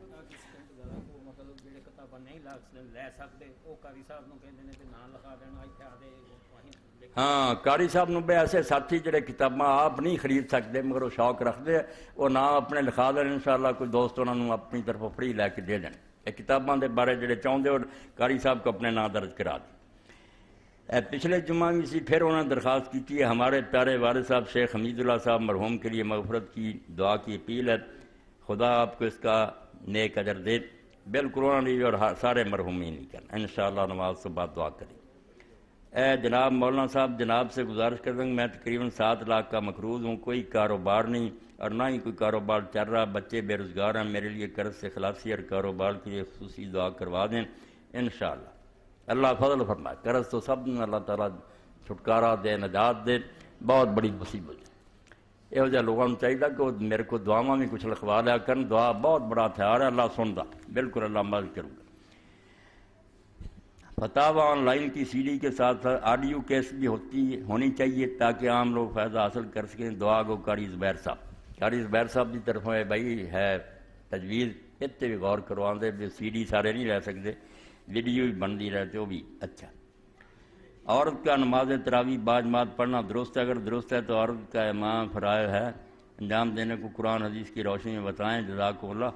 Speaker 1: ہاں قاری صاحب نو بے ایسے ساتھی جڑے کتاباں آپ نہیں خرید سکتے مگر وہ شوق رکھتے وہ نام اپنے لکھا دین انشاءاللہ کوئی دوست انہوں نے اپنی طرف فری لے کے دے دیں. یہ کتاباں دے بارے جڑے چاہتے اور قاری صاحب کو اپنے نام درج کرا دیں. پچھلے جمعہ بھی سی پھر انہوں نے درخواست کی ہے. ہمارے پیارے والد صاحب شیخ حمید اللہ صاحب مرحوم کے لیے مغفرت کی دعا کی اپیل ہے. خدا آپ کو اس کا نیک اجر دے. بالکل انہوں نے اور سارے مرحومین نہیں کرنا انشاءاللہ. نماز سے بعد دعا کریں. اے جناب مولانا صاحب جناب سے گزارش کر دوں میں تقریباً 7 لاکھ کا مقروض ہوں. کوئی کاروبار نہیں اور نہ ہی کوئی کاروبار چل رہا. بچے بے روزگار ہیں. میرے لیے قرض سے خلاصی اور کاروبار کے لیے خصوصی دعا کروا دیں انشاءاللہ. اللہ فضل فرمائے. قرض تو سب نے اللہ تعالیٰ چھٹکارا دے, نجات دے. بہت بڑی مصیبت ہے. یہو جہاں لوگوں کو چاہیے کہ وہ میرے کو دعاواں بھی کچھ لکھوا لیا کرن. دعا بہت بڑا ہتھیار ہے, اللہ سندا. بالکل اللہ مدد کروں گا. فتاوی آن لائن کی سی ڈی کے ساتھ ساتھ آڈیو کیس بھی ہونی چاہیے تاکہ عام لوگ فائدہ حاصل کر سکیں. دعا گو قاری زبیر صاحب. قاری زبیر صاحب کی طرفوں ہے بھائی ہے تجویز اتنے بھی غور کروا دے. سی ڈی سارے نہیں رہ سکتے, ویڈیو بھی بنتی رہتے وہ بھی اچھا. عورت کا نماز تراویح باجماعت پڑھنا درست ہے؟ اگر درست ہے تو عورت کا امام فرائض ہے انجام دینے کو قرآن حدیث کی روشنی میں بتائیں. جزاک اللہ.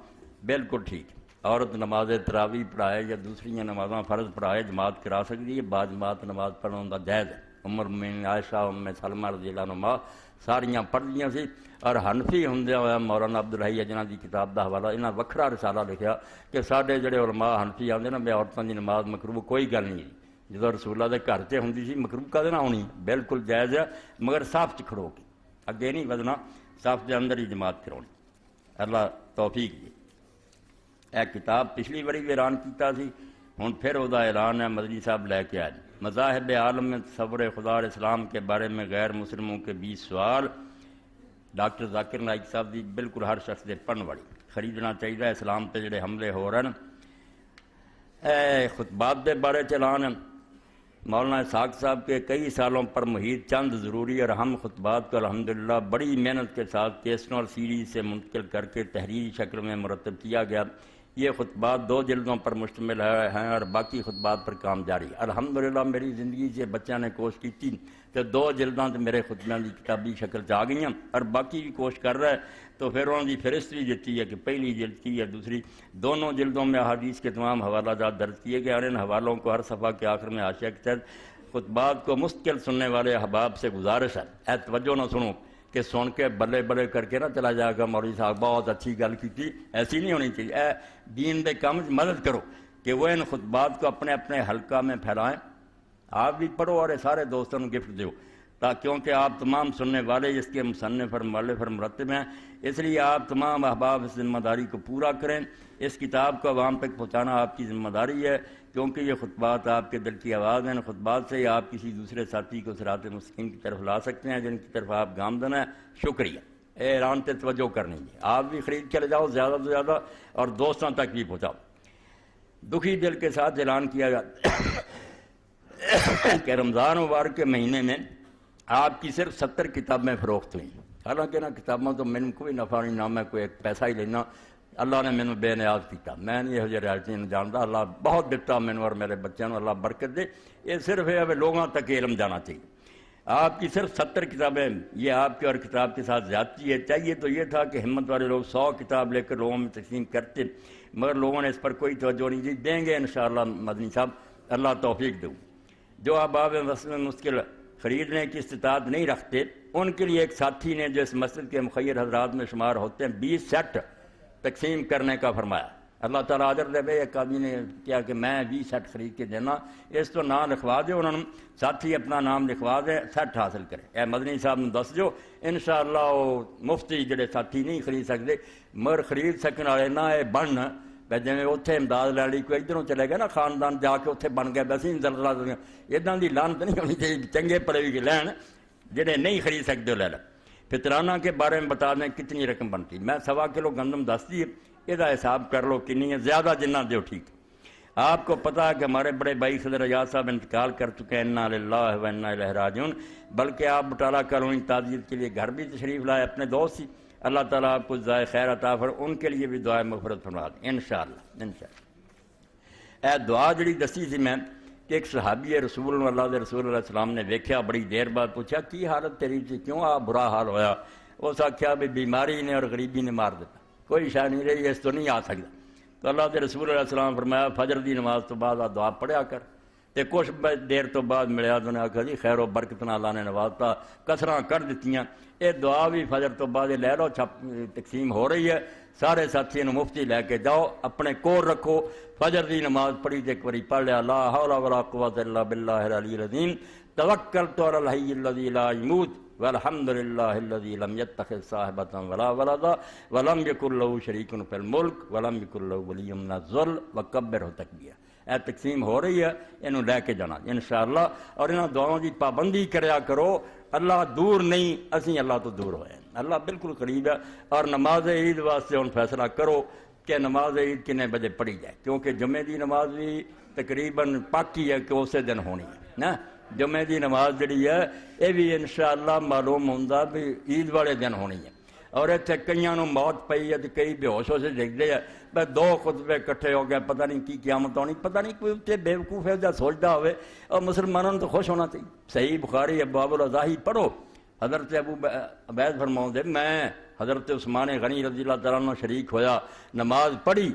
Speaker 1: بالکل ٹھیک. عورت نماز تراویح پڑھائے یا دوسری نمازاں فرض پڑھائے جماعت کرا سکتی ہے. باجماعت نماز پڑھنا کا جائز ہے. عمر مومنین عائشہ ام سلمہ رضی اللہ عنہا ساریاں پڑھدیاں سی. اور حنفی ہوندیا ہوا مولانا عبدالحی جنہ دی کتاب دا حوالہ انہاں وکھرا رسالہ لکھیا کہ ساڈے جڑے علماء حنفی آندے نا بے عورتاں دی نماز مکروہ کوئی گل نہیں. جدو رسول اللہ دے گھر تے ہوندی سی مکروہ کدے نہ ہونی. بالکل جائز ہے مگر صاف چ کھڑو کے اگے نہیں ودنا, صاف دے اندر ہی جماعت کرونی. اللہ توفیق دے. اے کتاب پچھلی باری بھی اعلان کیتا سی, ہن پھر وہ اعلان ہے مدنی صاحب لے کے آئے. مذاہب عالم میں تصور خدا اور اسلام کے بارے میں غیر مسلموں کے 20 سوال. ڈاکٹر ذاکر نائک صاحب دی بالکل ہر شخص دے پڑھن والی. خریدنا چاہیے. اسلام پہ جڑے حملے ہو رہے ہیں. خطبات دے بارے چلان ہے. مولانا اسحاق صاحب کے کئی سالوں پر محیط چند ضروری اور اہم خطبات کو الحمدللہ بڑی محنت کے ساتھ کیسٹوں اور سیریز سے منتقل کر کے تحریری شکل میں مرتب کیا گیا. یہ خطبات 2 جلدوں پر مشتمل ہیں اور باقی خطبات پر کام جاری. الحمدللہ میری زندگی سے بچوں نے کوشش کی تھی تو 2 جلداں تو میرے خطبوں کی کتابی شکل سے آ گئی ہیں اور باقی بھی کوشش کر رہا ہے. تو پھر انہوں نے فہرست بھی دیتی ہے کہ پہلی جلد کی یا دوسری. دونوں جلدوں میں احادیث کے تمام حوالہ جات درج کیے گئے اور ان حوالوں کو ہر صفحہ کے آخر میں حاشیہ کے تحت خطبات کو مستقل سننے والے احباب سے گزارش ہے اے توجہ نہ سنو کہ سن کے بلے بلے کر کے نہ چلا جائے گا مولوی صاحب بہت اچھی گل کی تھی. ایسی نہیں ہونی چاہیے. اے دین دے کام مدد کرو کہ وہ ان خطبات کو اپنے اپنے حلقہ میں پھیلائیں. آپ بھی پڑھو اور سارے دوستوں کو گفٹ دو کیونکہ آپ تمام سننے والے جس کے مصنف اور مؤلف اور مرتب ہیں. اس لیے آپ تمام احباب اس ذمہ داری کو پورا کریں. اس کتاب کو عوام تک پہنچانا آپ کی ذمہ داری ہے کیونکہ یہ خطبات آپ کے دل کی آواز ہیں. ان خطبات سے ہی آپ کسی دوسرے ساتھی کو صراط مستقیم کی طرف لا سکتے ہیں جن کی طرف آپ گامزن ہیں. شکریہ. اعلان پہ توجہ کرنی ہے. آپ بھی خرید کے لے جاؤ زیادہ سے زیادہ اور دوستوں تک بھی پہنچاؤ. دکھی دل کے ساتھ اعلان کیا گیا کہ رمضان مبارک کے مہینے میں آپ کی صرف 70 کتابیں فروخت ہوئیں. حالانکہ نہ کتابوں تو میں کوئی نفع نہیں، نہ میں کوئی ایک پیسہ ہی لینا. اللہ نے مینوں بے نیاز کیتا، میں نہیں یہ ریالٹی جانتا. اللہ بہت دیتا مینوں اور میرے بچوں، اللہ برکت دے. یہ صرف ہے لوگوں تک علم جانا چاہیے. آپ کی صرف 70 کتابیں، یہ آپ کے اور کتاب کے ساتھ زیادتی ہے. چاہیے تو یہ تھا کہ ہمت والے لوگ 100 کتاب لے کر لوگوں میں تقسیم کرتے، مگر لوگوں نے اس پر کوئی توجہ نہیں دی. دیں گے انشاءاللہ مدنی صاحب، اللہ توفیق دوں. جو احباب مشکل خریدنے کی استطاعت نہیں رکھتے، ان کے لیے ایک ساتھی نے جو اس مسجد کے مخیر حضرات میں شمار ہوتے ہیں 20 سیٹ تقسیم کرنے کا فرمایا. اللہ تعالیٰ اجر دے. ایک آدمی نے کیا کہ میں 20 سیٹ خرید کے دینا، اس تو نام لکھوا دے. انہوں نے ساتھی اپنا نام لکھوا دے، سیٹ حاصل کرے. اے مدنی صاحب نے دس جو انشاءاللہ وہ مفتی جڑے ساتھی نہیں خرید سکتے، مگر خرید سکنے والے نہ یہ بن جی اتنے امداد لے لی، کوئی ادھروں چلے گا نا خاندان جا کے اتنے بن گیا ویسے ہی زلزلہ ادا کی لانت نہیں ہونی چاہیے. چنگے پڑے بھی لین، جڑے نہیں خرید سکتے لے لیں. فطرانہ کے بارے میں بتا دیں کتنی رقم بنتی. میں 1.25 کلو گندم دس دی، یہ حساب کر لو کنی ہے، زیادہ جنہ دیو ٹھیک. آپ کو پتا ہے کہ ہمارے بڑے بھائی صدر ایاز صاحب انتقال کر چکے ہیں، انا للہ و انا الیہ راجعون. بلکہ آپ بٹالہ کالونی تعزیت کے لیے گھر بھی تشریف لائے، اپنے دوست ہی. اللہ تعالیٰ آپ کو جزائے خیر عطا فرمائے، ان کے لیے بھی دعائے مغفرت فرما دیں انشاءاللہ. اے دعا جڑی دسی سی میں کہ ایک صحابی رسول اللہ دے رسول اللہ السلام نے ویکھیا، بڑی دیر بعد پوچھا کی حالت تیری تھی، کیوں برا حال ہویا؟ اس آخیا بھی بیماری نے اور غریبی نے مار دیتا، کوئی شاید نہیں رہی، اس تو نہیں آ سکتا. تو اللہ دے رسول اللہ السلام فرمایا فجر دی نماز تو بعد دعا پڑھیا کر. تے کچھ دیر تو بعد ملیا تو نے آخیا جی خیر و برکت نال اللہ نے نوازتا، کسراں کر دتیاں. یہ دعا بھی فجر تو بعد لے لو، تقسیم ہو رہی ہے. سارے ساتھی مفتی لے کے جاؤ، اپنے کول رکھو. فجر دی نماز پڑھی تے ایک باری پڑھ لیا لا حول ولا قوت الا باللہ العلی العظیم توکلت علی الحی الذی لا یموت والحمد للہ الذی لم یتخذ صاحبۃ ولا ولدا ولم یکن لہ شریک فی الملک ولم یکن لہ ولی من الذل وکبرہ تکبیرا. اے تقسیم ہو رہی ہے، انہوں لے کے جانا انشاءاللہ. اور انہاں دعاؤں کی پابندی کریا کرو. اللہ دور نہیں، اسی اللہ تو دور ہوئے ہیں، اللہ بالکل قریب ہے. اور نماز عید واسطے ہن فیصلہ کرو کہ نماز عید کنے بجے پڑھی جائے، کیونکہ جمعے دی نماز بھی تقریباً پاکی ہے کہ اسی دن ہونی ہے نا. جمعے دی نماز جڑی ہے یہ بھی انشاءاللہ معلوم ہوندا بھی عید والے دن ہونی ہے. اور اتنے کئیاں نوں موت پئی ہے، کئی بے ہوش ہو سے دیکھتے ہیں بھائی 2 خطبے کٹھے ہو گئے، پتہ نہیں کی قیامت ہونی، پتہ نہیں کوئی اتنے بیوقوف ہے جا سوچتا ہوئے. اور مسلمانوں نے تو خوش ہونا چاہیے. صحیح بخاری ابواب الاضاحی پڑھو. حضرت ابو عبید فرماؤں دے میں حضرت عثمان غنی رضی اللہ تعالیٰ عنہ شریک ہویا، نماز پڑھی،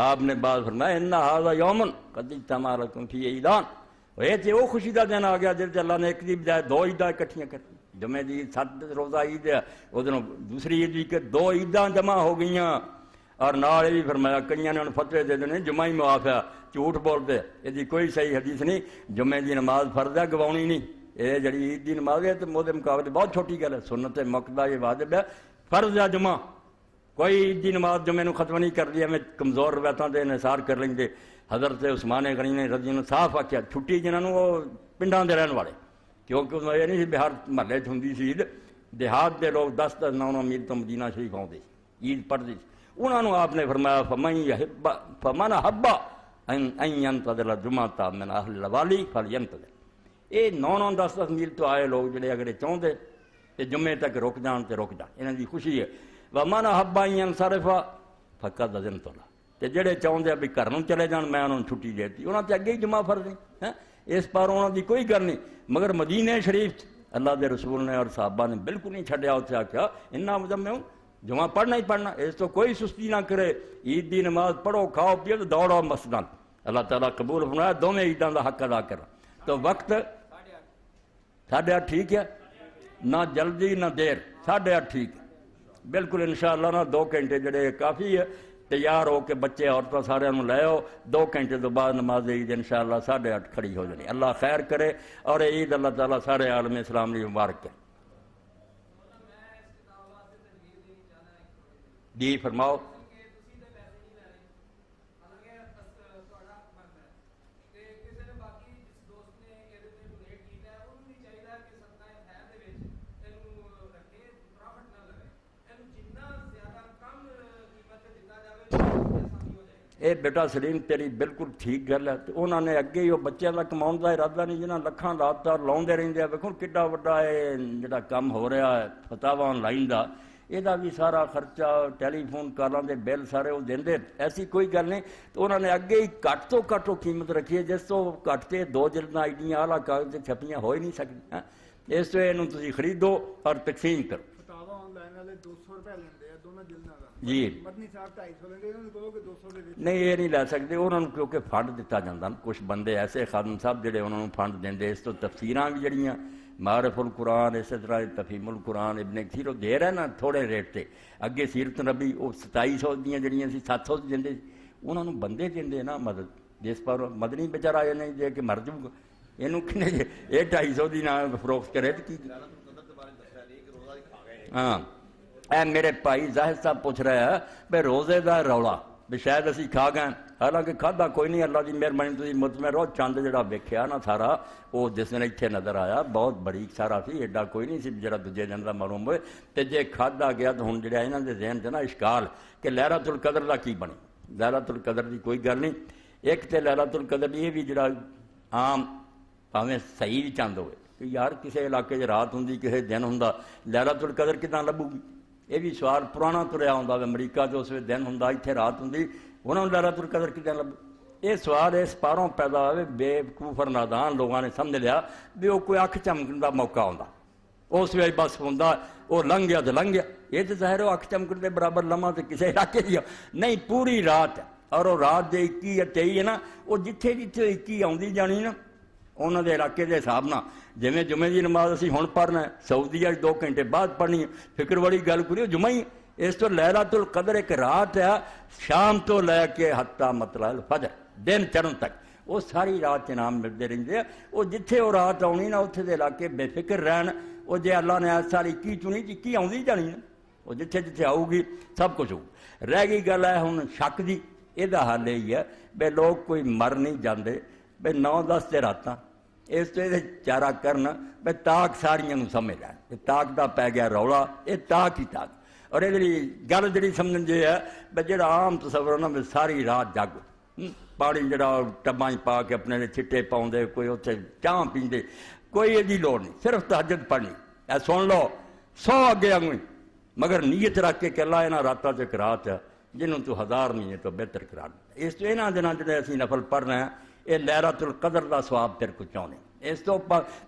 Speaker 1: آپ نے بعد فرمایا ان ھذا یوم قد اجتمع لکم فیہ عیدان. یہ تو وہ خوشی کا دن آ گیا جس اللہ نے ایک دی بجائے 2 عیداں اکٹھیاں کر دی. جمعے دی 7 روزہ عید ہے، وہ دنوں دوسری عید بھی کہ 2 عیداں جمع ہو گئیاں. اور نال یہ بھی فرمایا کئیاں نے فتوے دے دینے جمعہ ہی معاف ہے، جھوٹ بولتے، یہ کوئی صحیح حدیث نہیں. جمعے دی نماز فرض ہے، گواؤنی نہیں. یہ جڑی عید دی نماز ہے تو وہ مقابلے بہت چھوٹی گل ہے. سنت موقع یہ واجب ہے، فرض ہے جمعہ. کوئی عید دی نماز جمعے نو ختم نہیں کر دیا، میں کمزور روایتوں دے انحصار کر لیں گے. حضرت عثمان غنی نے رضی اللہ صاف آخیا چھٹی جنہوں وہ پنڈاں دے رہن والے، کیونکہ یہ نہیں بہار محلے ہوندی سی عید، دیہات دے لوگ 10-10 9 میل تو مدینہ شریف آتے عید پڑھتے. انہوں نے آپ نے فرمایا فمن حب ان ينتظر الجمعۃ من اہل الوالی فلینتظر. یہ 9 10 میل تو آئے لوگ جڑے اگر چاہتے کہ جمعے تک رک جان تو رک جان، انہوں کی خوشی ہے. ومن حب ان ينصرف فقد اذنت له. تے جڑے چاہتے بھی گھر چلے جان میں انہوں نے چھٹی دیتی، انہوں نے اگے ہی جمعہ فرض نہیں، اس پر انہوں کی کوئی گل نہیں. مگر مدینہ شریف اللہ دے رسول نے اور صحابہ نے بالکل نہیں چھڈیا، اتنے آخیا انا مجمع ہوں جمعہ پڑھنا ہی پڑھنا، اس تو کوئی سستی نہ کرے. عید دی نماز پڑھو، کھاؤ پیو، دوڑو مسجداں. اللہ تعالیٰ قبول فرمایا دونوں عیداں دا حق ادا کرنا. تو وقت 8:30 ٹھیک ہے، نہ جلدی نہ دیر، 8:30 ٹھیک ہے بالکل انشاءاللہ. نہ 2 گھنٹے جڑے کافی ہے، تیار ہو کے بچے عورتوں سارے لے آؤ. 2 گھنٹے تو بعد نماز عید انشاءاللہ 8:30 کھڑی ہو جانی. اللہ خیر کرے اور عید اللہ تعالیٰ سارے عالم اسلام نے مبارک کرے. جی فرماؤ. یہ بیٹا سلیم تیری بالکل ٹھیک گل ہے. تو انہوں نے اگے ہی وہ بچوں کا کماؤن کا ارادہ نہیں جنہیں لکھاں لاتا لاؤندے رہندے ہیں. ویکھو کڈا وڈا جڑا کم ہو رہا ہے فتاوا آن لائن دا, یہ بھی سارا خرچہ ٹیلی فون کالاں دے بل سارے وہ دے. ایسی کوئی گل نہیں. تو انہوں نے اگے ہی گھٹ تو گھٹ قیمت رکھی ہے جس تو گھٹ تے 2 جلداں ایڈیاں اعلیٰ کاغذ چھپیاں ہو ہی نہیں سکدیاں. اس تو یہ تسی خریدو اور تقسیم کرو.
Speaker 2: فتاوا آن لائن والے 200 روپے لیندے ہیں دونوں جلداں دا.
Speaker 1: جی
Speaker 2: مدنی صاحب 250 لیندے, انہوں نے کہو کہ 200 دے وچ
Speaker 1: نہیں یہ نہیں لے سکتے. انہوں نے کیونکہ فنڈ دیتا جاتا. کچھ بندے ایسے خادم صاحب جڑے انہوں نے فنڈ دیں. اس تو تفسیراں بھی جڑیاں معرف القرآن اسی طرح تفہیم القرآن ابن کثیر دے رہے نا تھوڑے ریٹ تے. اگے سیرت نبی وہ 2700 دیاں جڑیاں سی 700 دے. انہوں نے بندے دے نا مدد. جس پر مدنی بیچارہ یہ نہیں دے کہ مر جاؤ گا. یہ کنے یہ 250 دی نہ فروخت کرے تو کی. ہاں اے میرے بھائی ظاہر صاحب پوچھ رہا ہے بھائی روزے دا رولا بھی شاید اسی کھا گئے. حالانکہ کھادا کوئی نہیں. اللہ کی مہربانی تھی مطمئن رہو. چند جڑا ویکھیا نا سارا وہ جس دن اتنے نظر آیا بہت بڑی سارا سی. ایڈا کوئی نہیں سی جڑا دوجے دن کا معلوم ہوئے. تو جے کھادا گیا تو ہوں جڑا یہاں کے ذہن سے نا اشکال کہ لیلۃ القدر کا کی بنی. لیلۃ القدر کی کوئی گل نہیں. ایک تو لیلۃ القدر یہ بھی جڑا عام پاویں صحیح بھی چند ہوئے کہ یار کسی علاقے رات ہوں کسی دن ہوں لیلۃ القدر کتنا لبو گی. یہ بھی سوال پرانا تریا ہوں. امریکہ جو اس وقت دن ہوں اتنے رات ہوں انہوں نے لیلۃ القدر کتنا لبو. یہ سوال اس پاروں پیدا ہوئے بے وقوف اور نادان لوگوں نے سمجھ لیا بھی وہ کوئی اکھ چمکن کا موقع ہوں اس ویل بس ہوں وہ لنگ گیا تو لنگ گیا. یہ تو ظاہر وہ اکھ چمکن کے برابر لمحہ تو کسی علاقے کی نہیں. پوری رات اور وہ رات جو 21 یا 23 ہے نا وہ جتھے جتھے 21 آتی جانی نا انہوں نے علاقے کے حساب نہ جویں جمعے کی نماز اسی ہوں پڑھنا ہے سعودیہ 2 گھنٹے بعد پڑھنی ہے. فکر والی گل کریو جمعہ ہی. اس تو لیلۃ القدر ایک رات ہے شام تو لے کے حتی مطلع الفجر دن چڑھن تک وہ ساری رات انعام ملتے رہتے ہیں. وہ جتھے وہ رات آنی نا اتنے دے علاقے بے فکر رہن. وہ جے اللہ نے ساری 21 چنی 21 آتی جانی نا وہ جتھے جتھے آؤ گی سب کچھ ہوگا. رہ گئی گل ہے ہوں شک دی. یہ حل یہی ہے بے لوگ کوئی مر نہیں جاندے بے 9-10 تے راتاں اس تو یہ چارہ کرنا بے تاک ساریاں سمجھ لین. تاک دا پی گیا رولا یہ تاک ہی تاک. اور یہ گل جی سمجھ یہ ہے بے جڑا عام تصور ہونا بے ساری رات جاگو پانی جڑا ٹباں پا کے اپنے چھٹے پاؤں کوئی اتنے چاہ پیندے کوئی یہ لوڑ نہیں. صرف تہجد پڑھنی. اے سن لو 100 اگے آگویں مگر نیت رکھ کے کہ اللہ یہاں راتاں چ رات ہے جنہوں تو 1000 نہیں ہے تو بہتر کرا. اس تو یہاں دنوں جڑے اسی نفل پڑھ رہے ہیں یہ لیلۃ القدر دا ثواب تیرے کو چاہنے. اس تو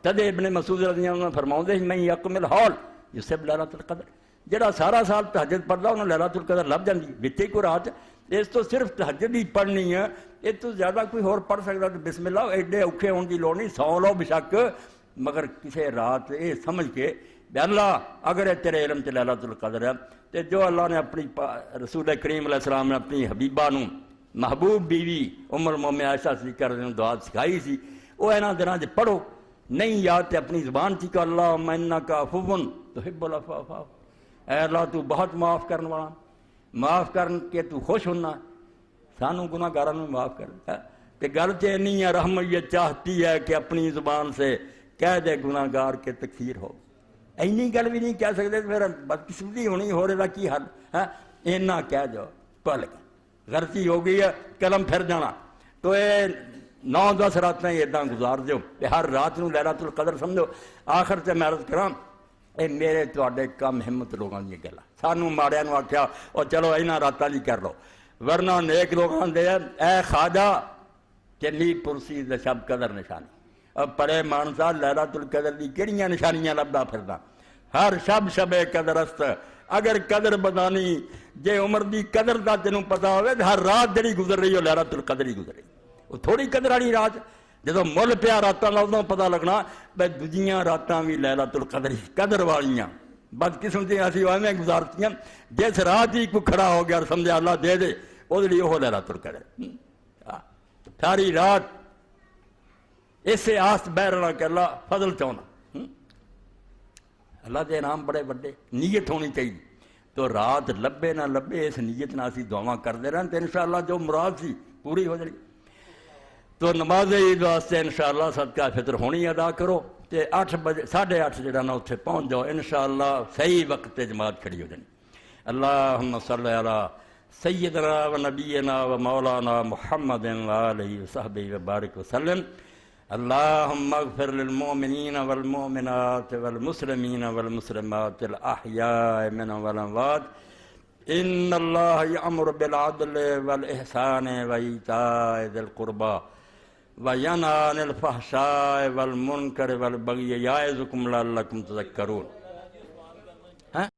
Speaker 1: تدے ابن مسعود رضی اللہ عنہ فرماؤندے ہیں میں یکمل حول یصب لیلۃ القدر. جڑا سارا سال تہجد پڑھدا انہوں لیلۃ القدر لب جاندی وچے کوئی رات. اس تو صرف تہجد ہی پڑھنی ہے. یہ تو زیادہ کوئی اور پڑھ سکتا تو بسم اللہ ایڈے اوکھے ہونے کی لوڑ نہیں. 100 لو بشک مگر کسی رات یہ سمجھ کے اللہ اگر تیرے علم چ لیلۃ القدر ہے تو جو اللہ نے اپنی رسول کریم علیہ السلام نے اپنی حبیبہ نو محبوب بیوی ام المومنین عائشہ صدیقہ رضی اللہ عنہا دعا سکھائی سی وہ انہاں دنوں چ پڑھو. نہیں یاد تے اپنی زبان چ کہ اللہم انک عفو تحب العفو فاعف. اے اللہ تو بہت معاف کرن والا معاف کرن کے تو خوش ہونا سانو گناہگاراں نوں معاف کر. کہ گل تے نہیں ہے رحم یہ چاہتی ہے کہ اپنی زبان سے کہہ دے گناہگار کے تکفیر ہو. اینی گل بھی نہیں کہہ سکتے پھر بدقسمتی ہونی ہو رہا کی حل ہے. اینا کہہ جاؤ پل غلطی ہو گئی ہے قلم پھر جانا. تو یہ 9-10 راتیں ادا گزار دیو. ہر رات نو لیلۃ القدر سمجھو. آخر تے میں عرض کراں اے میرے تواڈے کم ہمت لوگاں دی گلاں سانو ماڑیاں نو آکھیا او چلو انہاں راتاں دی کر لو ورنہ نیک لوگاں دے اے خواجہ چلی پرسی دے شب قدر نشانی. اب پڑے مانسا لیلۃ القدر دی کہڑیاں نشانیاں لبدا پھردا. ہر شب قدر است اگر قدر بدانی جے عمر دی قدر دا تینوں پتا ہوئے ہر رات جڑی گزر رہی ہو لیلۃ القدر ہی گزرے. وہ تھوڑی قدر والی رات جدو مل پیا راتاں دا ادوں پتا لگنا بھائی دوجیاں راتاں بھی لیلۃ القدر قدر والیاں بدقسمتی اسی ایویں گزارتیاں. جس رات ہی کوئی کھڑا ہو گیا سمجھا اللہ دے دے وہ لیے وہ لیلۃ القدر. ساری رات اسے آس بہ رہنا کہ اللہ فضل چاہنا. اللہ کے انعام بڑے بڑے. نیت ہونی چاہیے. تو رات لبے نہ لبے اس نیت نہ اسی دعاواں کرتے رہن تو انشاءاللہ جو مراد سی پوری ہو جائے. تو نماز عید واسطے انشاءاللہ صدقہ فطر ہونی ادا کرو تے 8 بجے 8:30 جڑا نا اتنے پہنچ جاؤ انشاءاللہ صحیح وقت تے جماعت کھڑی ہو جانی. اللہم صلی علی سیدنا و نبینا و مولانا محمد وآلہ وصحبہ وبارک وسلم. اللہم اغفر للمؤمنین والمؤمنات والمسلمین والمسلمات الاحیاء منهم والاموات. ان اللہ یأمر بالعدل والاحسان وایتاء ذی القربى وینہی عن الفحشاء والمنکر والبغی یعظکم لعلکم تذکرون.